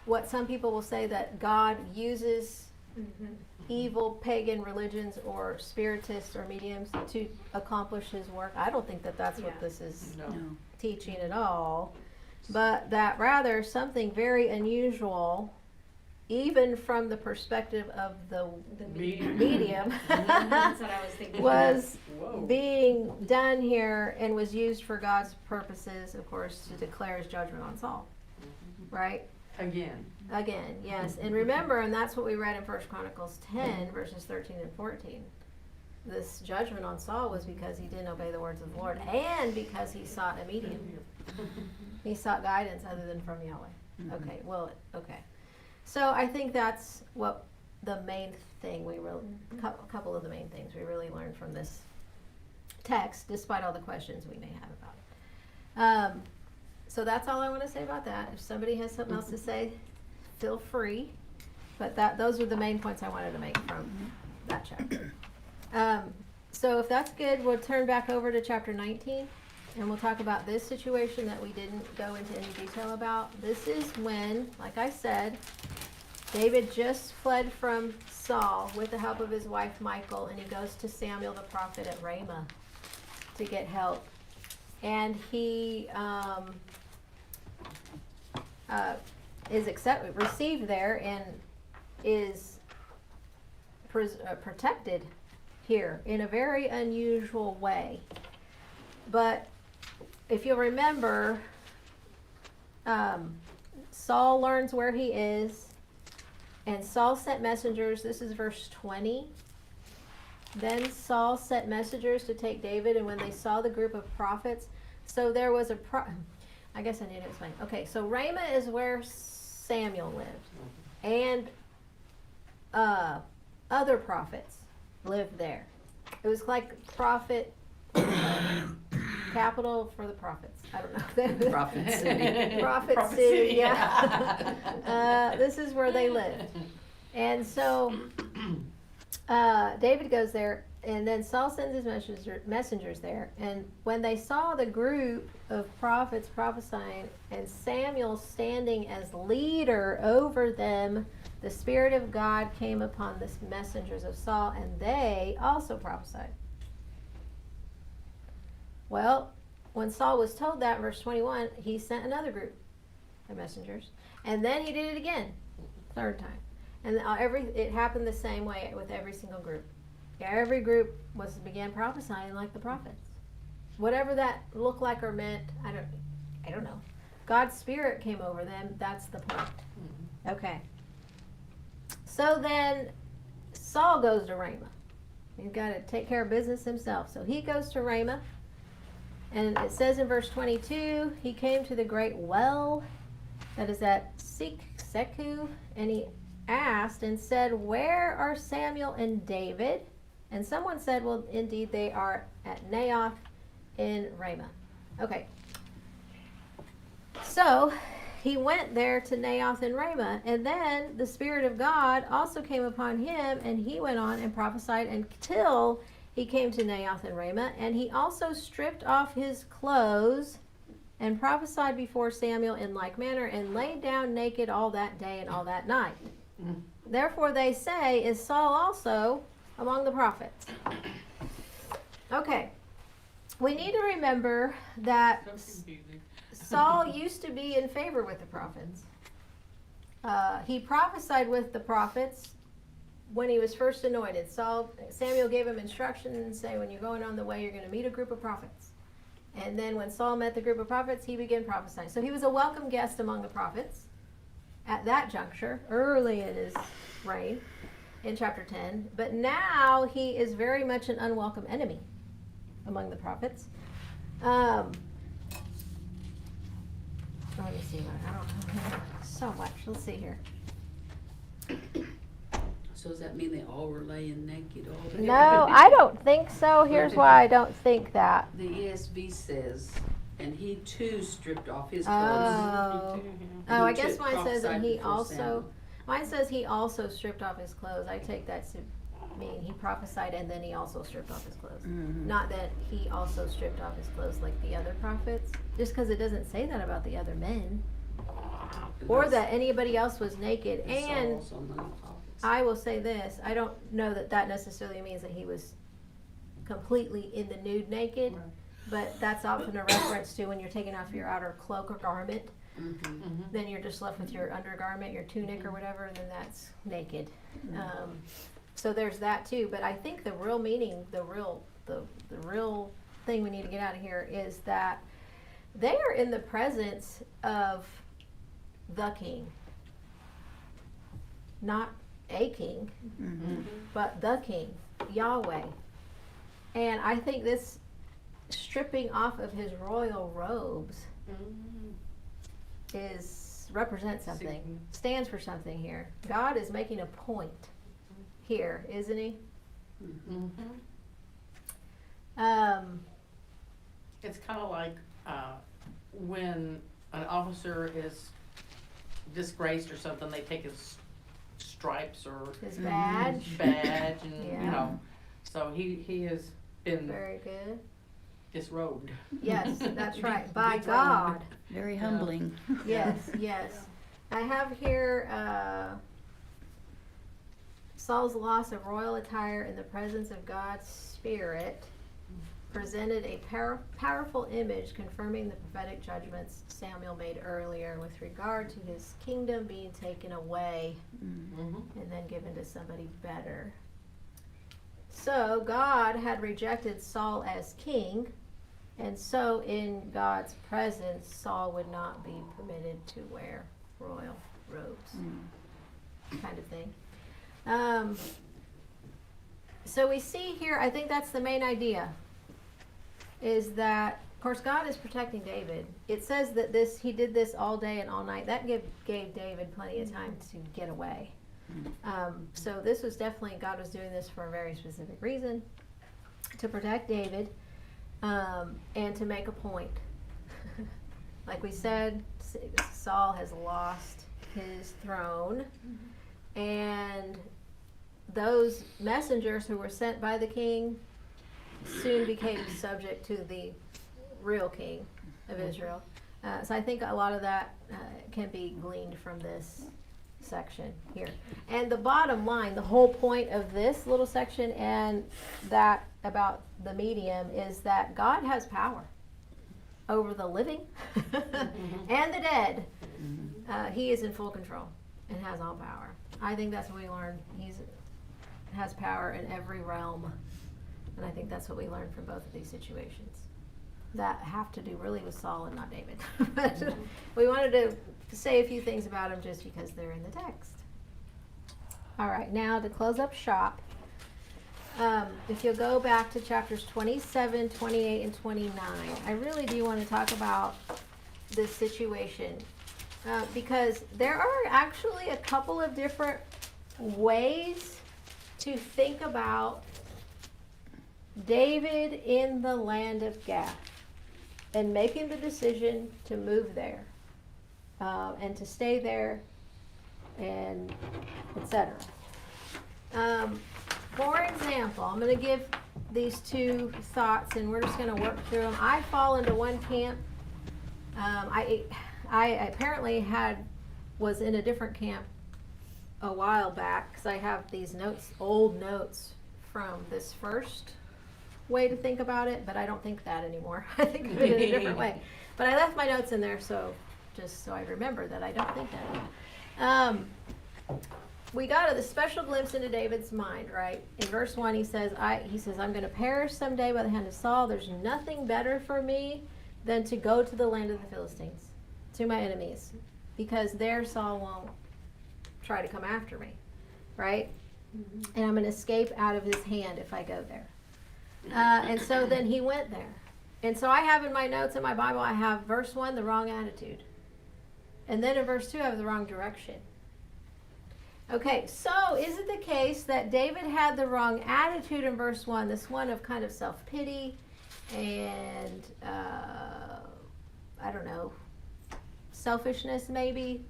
what some people will say, that God uses evil pagan religions or spiritists or mediums to accomplish his work. I don't think that that's what Yeah. this is No. No. teaching at all, but that rather something very unusual, even from the perspective of the medium, That's what I was thinking. was Whoa. being done here and was used for God's purposes, of course, to declare his judgment on Saul. Right? Again. Again, yes. And remember, and that's what we read in 1 Chronicles 10, verses 13 and 14. This judgment on Saul was because he didn't obey the words of the Lord, and because he sought a medium. He sought guidance other than from Yahweh. Okay, well, okay. So I think that's what the main thing we really, a couple of the main things we really learned from this text, despite all the questions we may have about it. So that's all I want to say about that. If somebody has something else to say, feel free. But those are the main points I wanted to make from that chapter. So if that's good, we'll turn back over to chapter 19, and we'll talk about this situation that we didn't go into any detail about. This is when, like I said, David just fled from Saul with the help of his wife Michal, and he goes to Samuel the prophet at Ramah to get help. And he is received there and is protected here in a very unusual way. But if you'll remember, Saul learns where he is, and Saul sent messengers. This is verse 20. Then Saul sent messengers to take David, and when they saw the group of prophets, so there was I guess I need to explain. Okay, so Ramah is where Samuel lived, and other prophets lived there. It was like prophet capital for the prophets. I don't know. Prophet City. Prophet City, yeah. This is where they lived. And so David goes there, and then Saul sends his messengers there. And when they saw the group of prophets prophesying and Samuel standing as leader over them, the Spirit of God came upon the messengers of Saul, and they also prophesied. Well, when Saul was told that, verse 21, he sent another group of messengers. And then he did it again, third time. And it happened the same way with every single group. Every group began prophesying like the prophets. Whatever that looked like or meant, I don't know. God's Spirit came over them. That's the point. Okay. So then Saul goes to Ramah. He's got to take care of business himself. So he goes to Ramah. And it says in verse 22, he came to the great well that is at Seku, and he asked and said, "Where are Samuel and David?" And someone said, "Well, indeed, they are at Naioth in Ramah." Okay. So he went there to Naioth in Ramah, and then the Spirit of God also came upon him, and he went on and prophesied until he came to Naioth in Ramah, and he also stripped off his clothes and prophesied before Samuel in like manner, and laid down naked all that day and all that night. Therefore they say, is Saul also among the prophets? Okay. We need to remember that So confusing. Saul used to be in favor with the prophets. He prophesied with the prophets when he was first anointed. Samuel gave him instructions and say, when you're going on the way, you're going to meet a group of prophets. And then when Saul met the group of prophets, he began prophesying. So he was a welcome guest among the prophets at that juncture, early in his reign, in chapter 10. But now he is very much an unwelcome enemy among the prophets. Let me see. I don't know so much. Let's see here. So does that mean they all were laying naked all together? No, I don't think so. Here's why I don't think that. The ESV says, and he too stripped off his Oh. clothes. Me too, Oh, I He guess took- mine says that prophesied he before also. Samuel. Mine says he also stripped off his clothes. I take that to mean he prophesied and then he also stripped off his clothes. Not that he also stripped off his clothes like the other prophets. Just because it doesn't say that about the other men. Or that anybody else was naked. And Saul's on the prophets. I will say this, I don't know that that necessarily means that he was completely in the nude naked, Right. but that's often a reference to when you're taking off your outer cloak or garment, Mhm. then you're just left with your undergarment, your tunic or whatever, and then that's naked. So there's that too, but I think the real meaning, the real thing we need to get out of here is that they are in the presence of the king. Not a king, but the king, Yahweh. And I think this stripping off of his royal robes Mhm. represents something, stands for something here. God is making a point here, isn't he? Mhm. It's kind of like when an officer is disgraced or something, they take his stripes or His badge. badge and, Yeah. you know, so he has been Very good. disrobed. Yes, that's right. By Dethroned. God. Very Yeah. humbling. Yes, yes. I have here Saul's loss of royal attire in the presence of God's Spirit presented a powerful image confirming the prophetic judgments Samuel made earlier with regard to his kingdom being taken away Mhm. and then given to somebody better. So God had rejected Saul as king, and so in God's presence, Saul would not be permitted to wear royal robes, kind of thing. So we see here, I think that's the main idea, is that, of course, God is protecting David. It says that he did this all day and all night. That gave David plenty of time to get away. So this was definitely, God was doing this for a very specific reason, to protect David, and to make a point. Like we said, Saul has lost his throne, and those messengers who were sent by the king soon became subject to the real king of Israel. So I think a lot of that can be gleaned from this section here. And the bottom line, the whole point of this little section and that about the medium is that God has power over the living and the dead. He is in full control and has all power. I think that's what we learned. He has power in every realm. And I think that's what we learned from both of these situations that have to do really with Saul and not David. But we wanted to say a few things about them just because they're in the text. All right, now to close up shop, if you'll go back to chapters 27, 28, and 29, I really do want to talk about this situation because there are actually a couple of different ways to think about David in the land of Gath and making the decision to move there and to stay there and etc. For example, I'm going to give these two thoughts and we're just going to work through them. I fall into one camp. I apparently was in a different camp a while back because I have these notes, old notes from this first way to think about it, but I don't think that anymore. I think of it in a different way. But I left my notes in there, so just so I remember that I don't think that anymore. We got a special glimpse into David's mind, right? In verse 1, he says, I'm going to perish someday by the hand of Saul. There's nothing better for me than to go to the land of the Philistines, to my enemies, because there Saul won't try to come after me, right? And I'm going to escape out of his hand if I go there. And so then he went there. And so I have in my notes in my Bible, I have verse 1, the wrong attitude. And then in verse 2, I have the wrong direction. Okay, so is it the case that David had the wrong attitude in verse 1, this one of kind of self-pity and, I don't know, selfishness maybe?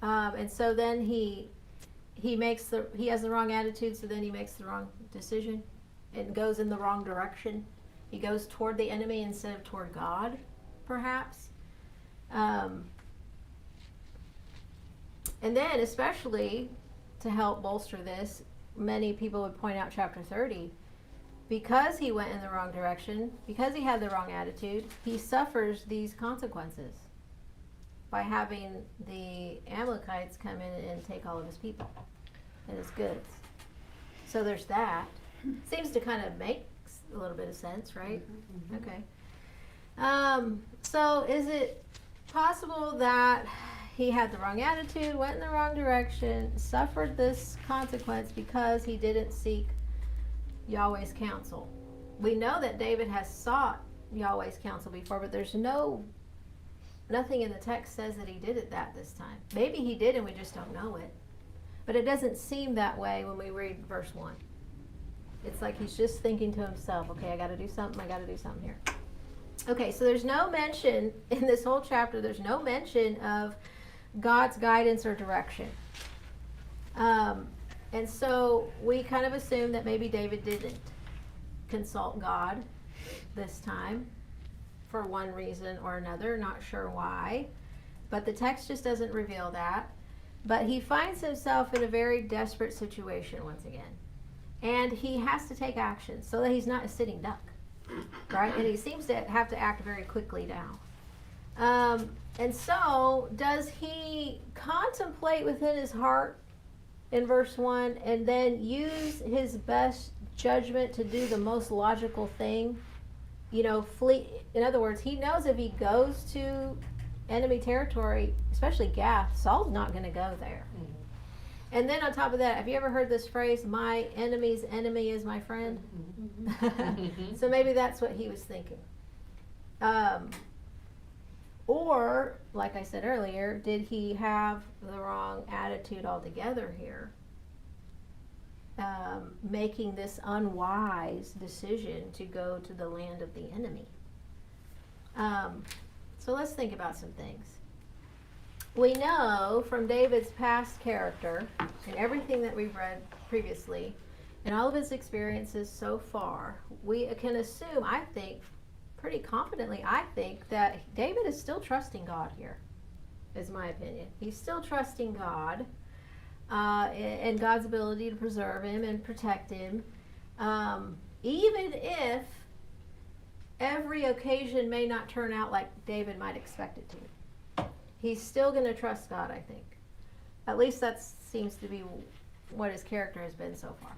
And so then he has the wrong attitude, so then he makes the wrong decision and goes in the wrong direction. He goes toward the enemy instead of toward God, perhaps. And then, especially to help bolster this, many people would point out chapter 30. Because he went in the wrong direction, because he had the wrong attitude, he suffers these consequences by having the Amalekites come in and take all of his people and his goods. So there's that. Seems to kind of make a little bit of sense, right? Okay. So is it possible that he had the wrong attitude, went in the wrong direction, suffered this consequence because he didn't seek Yahweh's counsel? We know that David has sought Yahweh's counsel before, but there's nothing in the text says that he did it this time. Maybe he did and we just don't know it. But it doesn't seem that way when we read verse 1. It's like he's just thinking to himself, okay, I got to do something here. Okay, so there's no mention in this whole chapter, there's no mention of God's guidance or direction. And so we kind of assume that maybe David didn't consult God this time for one reason or another, not sure why. But the text just doesn't reveal that. But he finds himself in a very desperate situation once again. And he has to take action so that he's not a sitting duck, right? And he seems to have to act very quickly now. And so, does he contemplate within his heart in verse 1 and then use his best judgment to do the most logical thing? Flee. In other words, he knows if he goes to enemy territory, especially Gath, Saul's not going to go there. And then on top of that, have you ever heard this phrase, my enemy's enemy is my friend? So maybe that's what he was thinking. Or, like I said earlier, did he have the wrong attitude altogether here? Making this unwise decision to go to the land of the enemy. So let's think about some things. We know from David's past character and everything that we've read previously and all of his experiences so far, we can assume, I think, pretty confidently, that David is still trusting God here, is my opinion. He's still trusting God and God's ability to preserve him and protect him, even if every occasion may not turn out like David might expect it to. He's still going to trust God, I think. At least that seems to be what his character has been so far.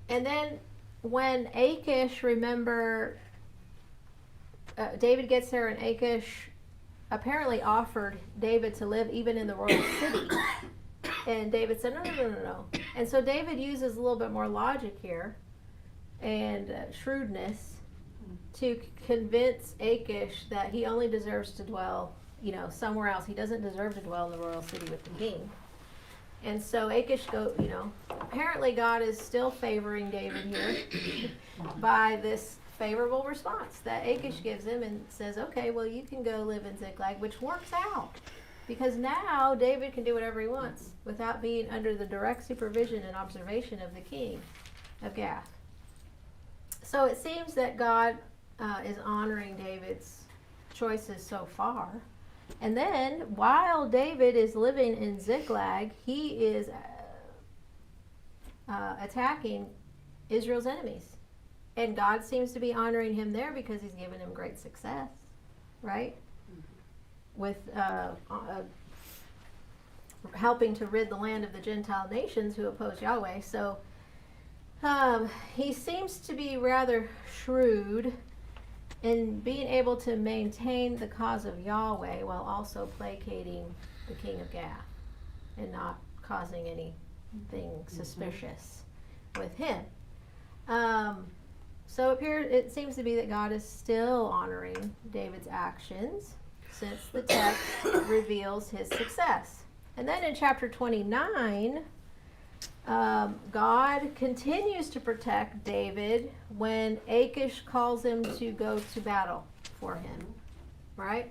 And then when Achish, remember, David gets there and Achish apparently offered David to live even in the royal city. And David said, no. And so David uses a little bit more logic here and shrewdness to convince Achish that he only deserves to dwell, somewhere else. He doesn't deserve to dwell in the royal city with the king. And so Achish apparently God is still favoring David here by this favorable response that Achish gives him and says, okay, well, you can go live in Ziklag, which works out. Because now David can do whatever he wants without being under the direct supervision and observation of the king of Gath. So it seems that God is honoring David's choices so far. And then, while David is living in Ziklag, he is attacking Israel's enemies. And God seems to be honoring him there because he's given him great success, right? with helping to rid the land of the Gentile nations who oppose Yahweh. So he seems to be rather shrewd in being able to maintain the cause of Yahweh while also placating the king of Gath and not causing anything suspicious with him. So it seems to be that God is still honoring David's actions since the text reveals his success. And then in chapter 29, God continues to protect David when Achish calls him to go to battle for him, right?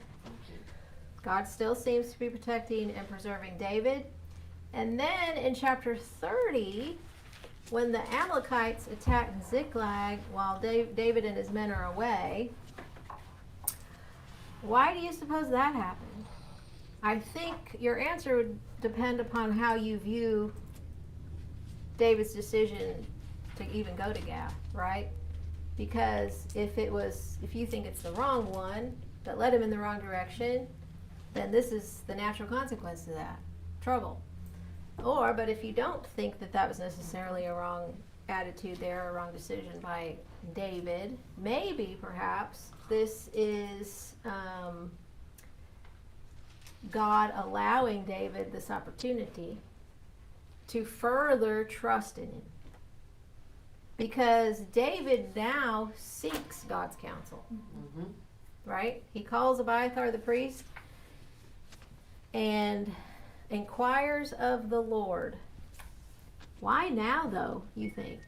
God still seems to be protecting and preserving David. And then in chapter 30, when the Amalekites attack Ziklag while David and his men are away, why do you suppose that happened? I think your answer would depend upon how you view David's decision to even go to Gath, right? Because if you think it's the wrong one that led him in the wrong direction, then this is the natural consequence of that, trouble. But if you don't think that was necessarily a wrong attitude there, a wrong decision by David, maybe perhaps this is God allowing David this opportunity to further trust in him. Because David now seeks God's counsel, right? He calls Abiathar the priest and inquires of the Lord. Why now, though, you think?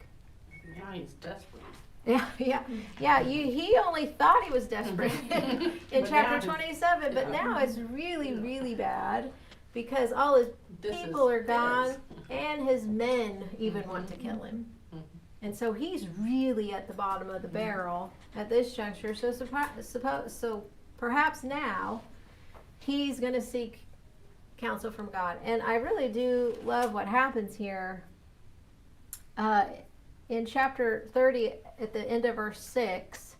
Now he's desperate. He only thought he was desperate in But chapter now 27, but now it's really, really bad because all his people are gone and his men even want to kill him. And so he's really at the bottom of the barrel at this juncture. So perhaps now he's going to seek counsel from God. And I really do love what happens here. In chapter 30, at the end of verse 6,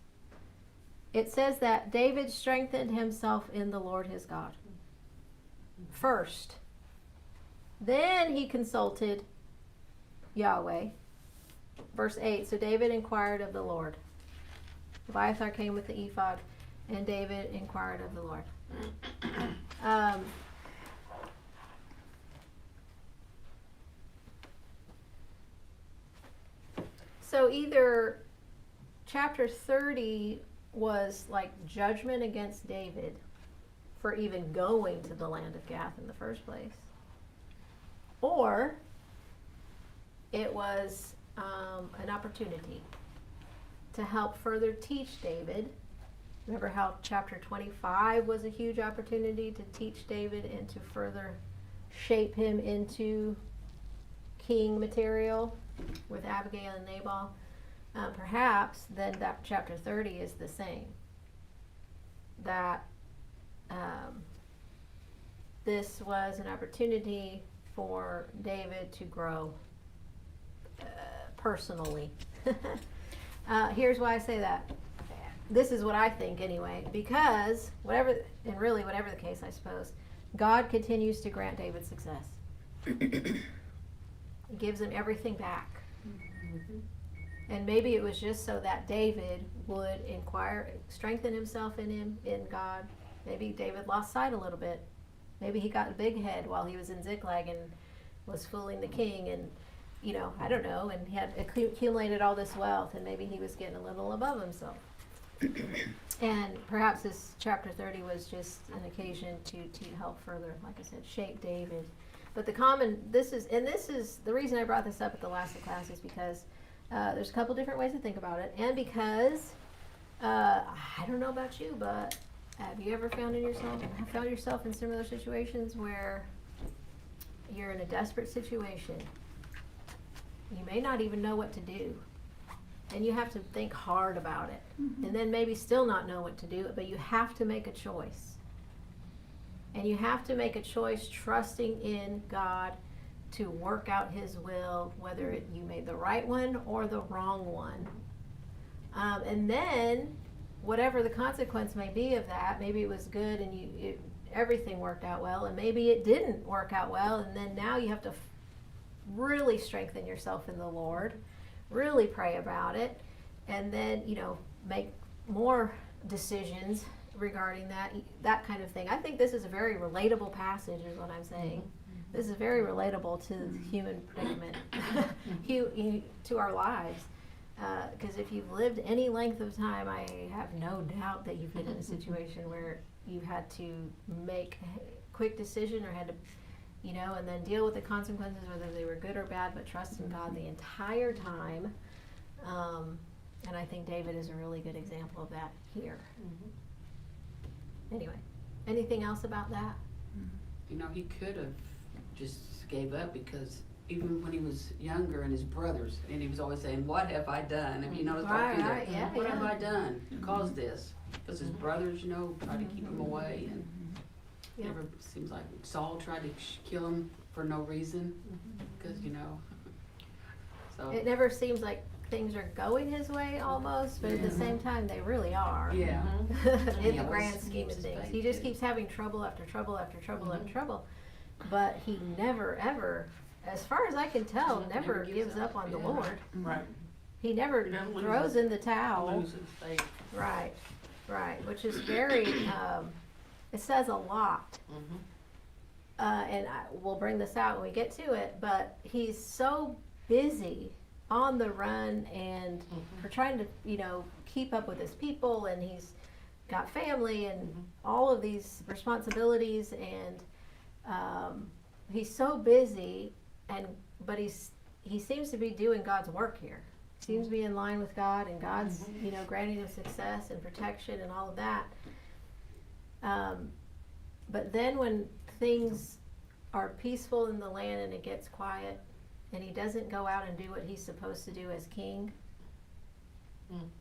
it says that David strengthened himself in the Lord his God first. Then he consulted Yahweh. Verse 8, so David inquired of the Lord. Abiathar came with the ephod, and David inquired of the Lord. So either chapter 30 was like judgment against David for even going to the land of Gath in the first place, or it was an opportunity to help further teach David. Remember how chapter 25 was a huge opportunity to teach David and to further shape him into king material with Abigail and Nabal. Perhaps then that chapter 30 is the same. That this was an opportunity for David to grow personally. Here's why I say that. This is what I think anyway, because whatever the case, I suppose, God continues to grant David success. He gives him everything back. And maybe it was just so that David would strengthen himself in God. Maybe David lost sight a little bit. Maybe he got a big head while he was in Ziklag and was fooling the king, and I don't know, and he had accumulated all this wealth, and maybe he was getting a little above himself. And perhaps this chapter 30 was just an occasion to help further, like I said, shape David. But this is the reason I brought this up at the last of class is because there's a couple different ways to think about it, and because I don't know about you, but have you ever found yourself in similar situations where you're in a desperate situation? You may not even know what to do, and you have to think hard about it, and then maybe still not know what to do, but you have to make a choice. And you have to make a choice trusting in God to work out His will, whether you made the right one or the wrong one. And then, whatever the consequence may be of that, maybe it was good and everything worked out well, and maybe it didn't work out well, and then now you have to really strengthen yourself in the Lord, really pray about it, and then, you know, make more decisions regarding that kind of thing. I think this is a very relatable passage is what I'm saying. This is very relatable to the human predicament, to our lives. Because if you've lived any length of time, I have no doubt that you've been in a situation where you had to make a quick decision or had to, you know, and then deal with the consequences, whether they were good or bad, but trust in God the entire time. And I think David is a really good example of that here. Anyway, anything else about that? You know, he could have just gave up, because even when he was younger and his brothers, and he was always saying, what have I done? Have you noticed that too? Right, yeah, What yeah. have I done to cause this? Because his brothers, you know, tried to keep him away, and Yeah. never seems like Saul tried to kill him for no reason, because, you know, so. It never seems like things are going his way almost, but at the same time, they really are. Yeah. In Yeah, the grand let's scheme of keep his things. faith, He just yeah. keeps having trouble after trouble after trouble after trouble. But he never, ever, as far as I can tell, never gives up on the yeah. Lord. Right. He never He doesn't lose throws his- in the towel. Loses faith. Right, right, which is very, it says a lot. And we'll bring this out when we get to it, but he's so busy on the run and for trying to, you know, keep up with his people, and he's got family and all of these responsibilities, and he's so busy, but he seems to be doing God's work here. Seems to be in line with God, and God's, you know, granting him success and protection and all of that. But then when things are peaceful in the land and it gets quiet, and he doesn't go out and do what he's supposed to do as king,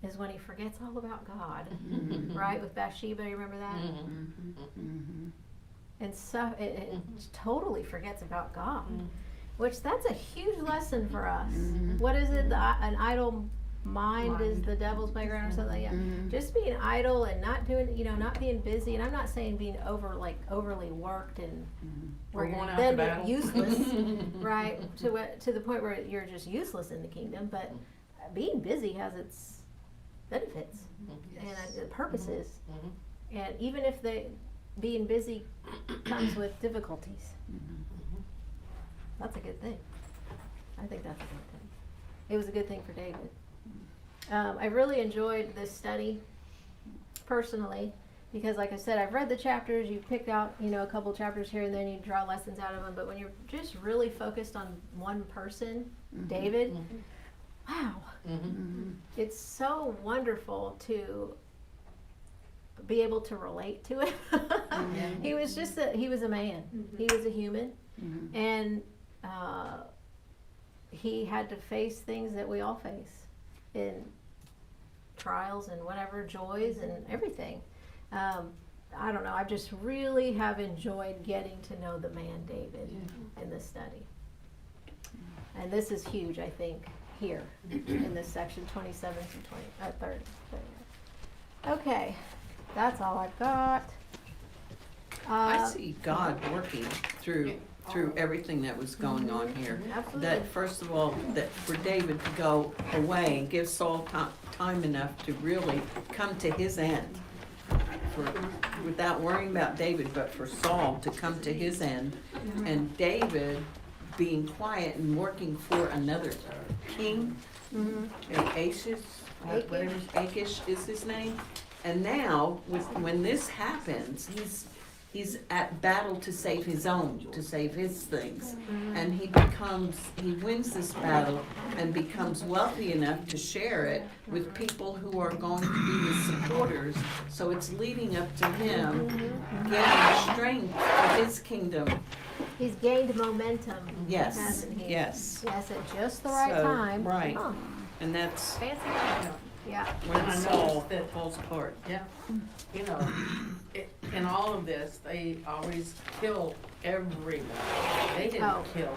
is when he forgets all about God, right? With Bathsheba, you remember that? And so it totally forgets about God, which that's a huge lesson for us. What is it? An idle mind is the devil's playground or something. Yeah, just being idle and not doing, you know, not being busy. And I'm not saying being overly worked and where Or going you're out then to battle. useless, right? To the point where you're just useless in the kingdom. But being busy has its benefits and purposes. And even if being busy comes with difficulties, that's a good thing. I think that's a good thing. It was a good thing for David. I really enjoyed this study personally, because like I said, I've read the chapters, you picked out, you know, a couple chapters here and then you draw lessons out of them, but when you're just really focused on one person, David, wow, it's so wonderful to be able to relate to it. He was just he was a man, he was a human, and he had to face things that we all face in trials and whatever, joys and everything. I don't know, I just really have enjoyed getting to know the man David in this study. And this is huge, I think, here in this section 27 to 30. Okay, that's all I've got. I see God working through everything that was going on here. Absolutely. That first of all, that for David to go away and give Saul time enough to really come to his end, without worrying about David, but for Saul to come to his end, and David being quiet and working for another king, Achish is his name. And now, when this happens, he's at battle to save his own, to save his things. And he wins this battle and becomes wealthy enough to share it with people who are going to be his supporters. So it's leading up to him getting strength for his kingdom. He's gained momentum, Yes, hasn't he? yes. Yes, at just the right So, time. right. Huh, And that's fancy. Yeah. when I Saul noticed that- falls apart. Yeah, you know, in all of this, they always kill everyone. They didn't Oh. kill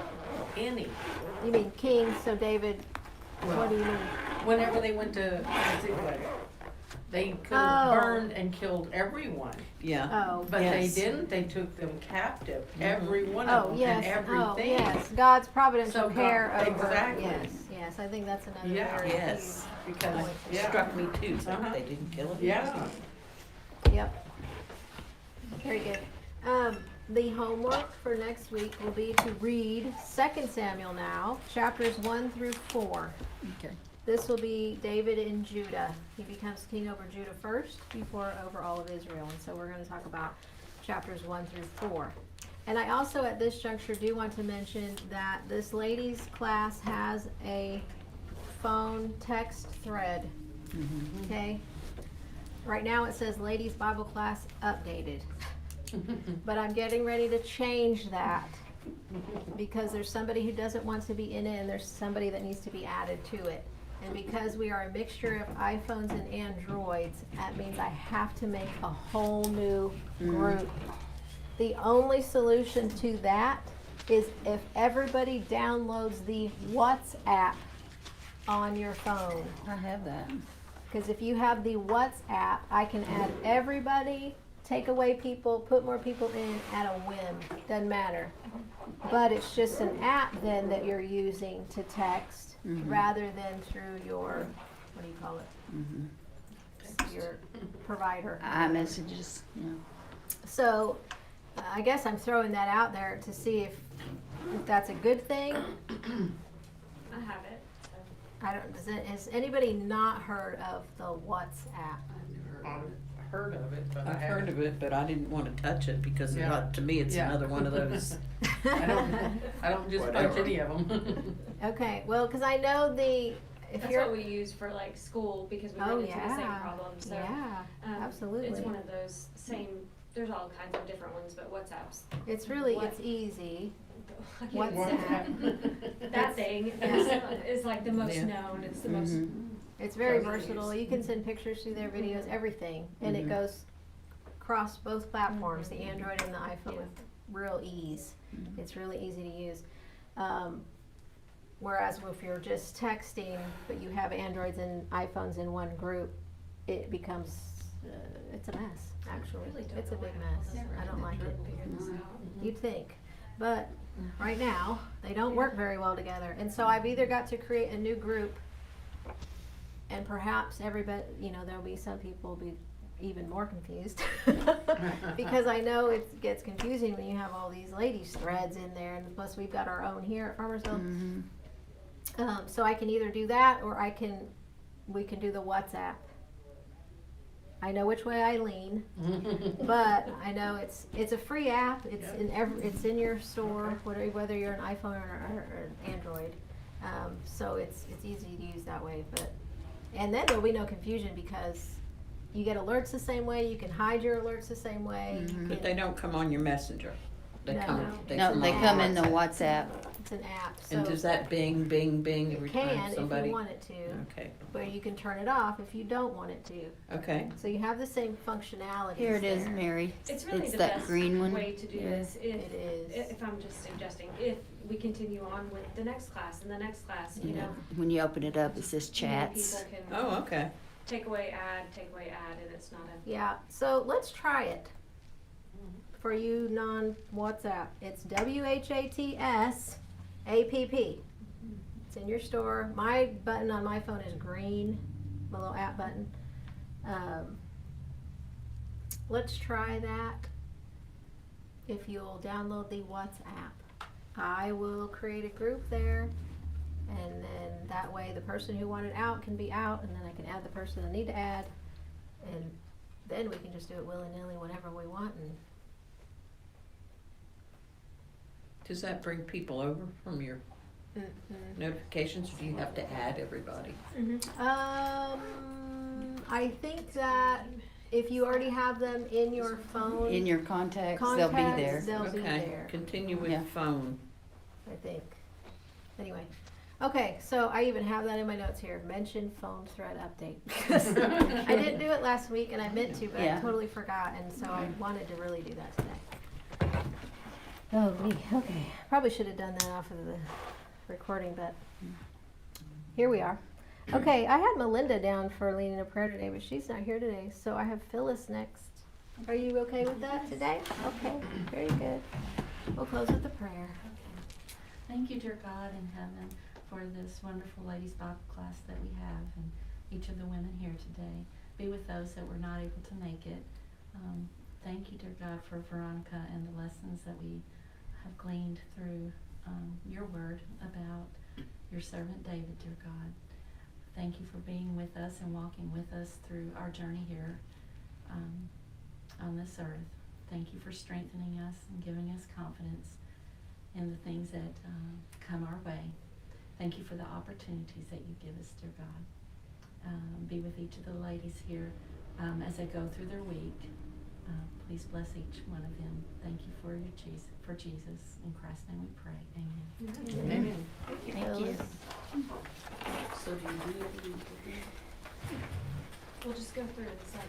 any. You mean king, so David, what do you mean? Whenever they went to Ziklag, They could Oh. have burned and killed everyone, Yeah. Oh, but Yes. they didn't. They took them captive, every one oh, of them, yes, and oh, everything. yes, God's providential So God- care over, exactly. yes, I think that's another Yeah. very Yes. Because, It yeah, struck me too, it's like Uh-huh. they didn't kill him. yeah. Yep. Very good. The homework for next week will be to read 2 Samuel now, chapters 1 through 4. Okay. This will be David in Judah. He becomes king over Judah first before over all of Israel. And so we're going to talk about chapters 1 through 4. And I also at this juncture do want to mention that this ladies class has a phone text thread. Okay? Right now it says ladies Bible class updated. But I'm getting ready to change that because there's somebody who doesn't want to be in it and there's somebody that needs to be added to it. And because we are a mixture of iPhones and Androids, that means I have to make a whole new group. The only solution to that is if everybody downloads the WhatsApp on your phone. I have that. Because if you have the WhatsApp, I can add everybody, take away people, put more people in at a whim. Doesn't matter. But it's just an app then that you're using to text rather than through your, what do you call it? Your provider. iMessages, yeah. So I guess I'm throwing that out there to see if that's a good thing. I have it. So. I don't, has anybody not heard of the WhatsApp? I've heard of it, but I've heard of it, but I didn't wanna touch it because Yeah. to me, it's Yeah. another one of those. I don't just touch Whatever. any of them. Okay, well, because I know the, if That's you're, what we use for like school because we oh run into the same yeah, problem. So yeah, it's absolutely. one of those same. There's all kinds of different ones, but WhatsApp's It's really, What? it's easy. I can't even say WhatsApp. that thing is like the most Yeah. known. It's the most. It's very Easy to versatile. use. You can send pictures through their videos, everything, and it goes across both platforms, the Android and the iPhone, with real ease. It's really easy to use. Whereas if you're just texting, but you have Androids and iPhones in one group, it becomes, it's a mess, actually. Really don't It's a know big how mess. this I don't like it. figure this out. You'd think. But right now, they don't work very well together. And so I've either got to create a new group, and perhaps everybody, there'll be some people be even more confused. Because I know it gets confusing when you have all these ladies threads in there, and plus we've got our own here at Farmersville. So I can either do that, or we can do the WhatsApp. I know which way I lean, but I know it's a free app. It's it's in your store, whether you're an iPhone or an Android. So it's easy to use that way. And then there'll be no confusion because you get alerts the same way. You can hide your alerts the same way. But they don't come on your messenger. They No. come, No, they on come in the WhatsApp. WhatsApp. It's an app. So And does that bing, bing, bing every it time can if somebody? you want it to, Okay, but you can turn it off if you don't want it to. okay. So you have the same functionality. Here it is, there. Mary. It's really the that best green one. way to do Yeah. this. It is. If I'm just suggesting, if we continue on with the next class and the next class, you know, When you open it up, it says you know, chats. people can Oh, okay. take away, add, and it's not a. Yeah, so let's try it. For you non-WhatsApp, it's WHATS APP. It's in your store. My button on my phone is green, my little app button. Let's try that. If you'll download the WhatsApp, I will create a group there. And then that way the person who wanted out can be out, and then I can add the person I need to add. And then we can just do it willy-nilly whenever we want. And Does that bring people over from your notifications, or do you have to add everybody? I think that if you already have them in your phone, In your contacts, they'll be there. they'll be Okay, there, continue with Yeah. phone. I think. Anyway, okay, so I even have that in my notes here, mention phone thread update. I didn't do it last week, and I meant to, but I Yeah. totally forgot, and so I wanted to really do that today. Oh, okay. Probably should have done that off of the recording, but here we are. Okay, I had Melinda down for leading a prayer today, but she's not here today, so I have Phyllis next. Are you okay with that today? Okay, very good. We'll close with a prayer. Thank you, dear God in heaven, for this wonderful ladies' Bible class that we have, and each of the women here today. Be with those that were not able to make it. Thank you, dear God, for Veronica and the lessons that we have gleaned through your word about your servant David, dear God. Thank you for being with us and walking with us through our journey here on this earth. Thank you for strengthening us and giving us confidence in the things that come our way. Thank you for the opportunities that you give us, dear God. Be with each of the ladies here as they go through their week. Please bless each one of them. Thank you for Jesus. In Christ's name we pray. Amen. Amen. Thank you. So do you do it? We'll just go through it, so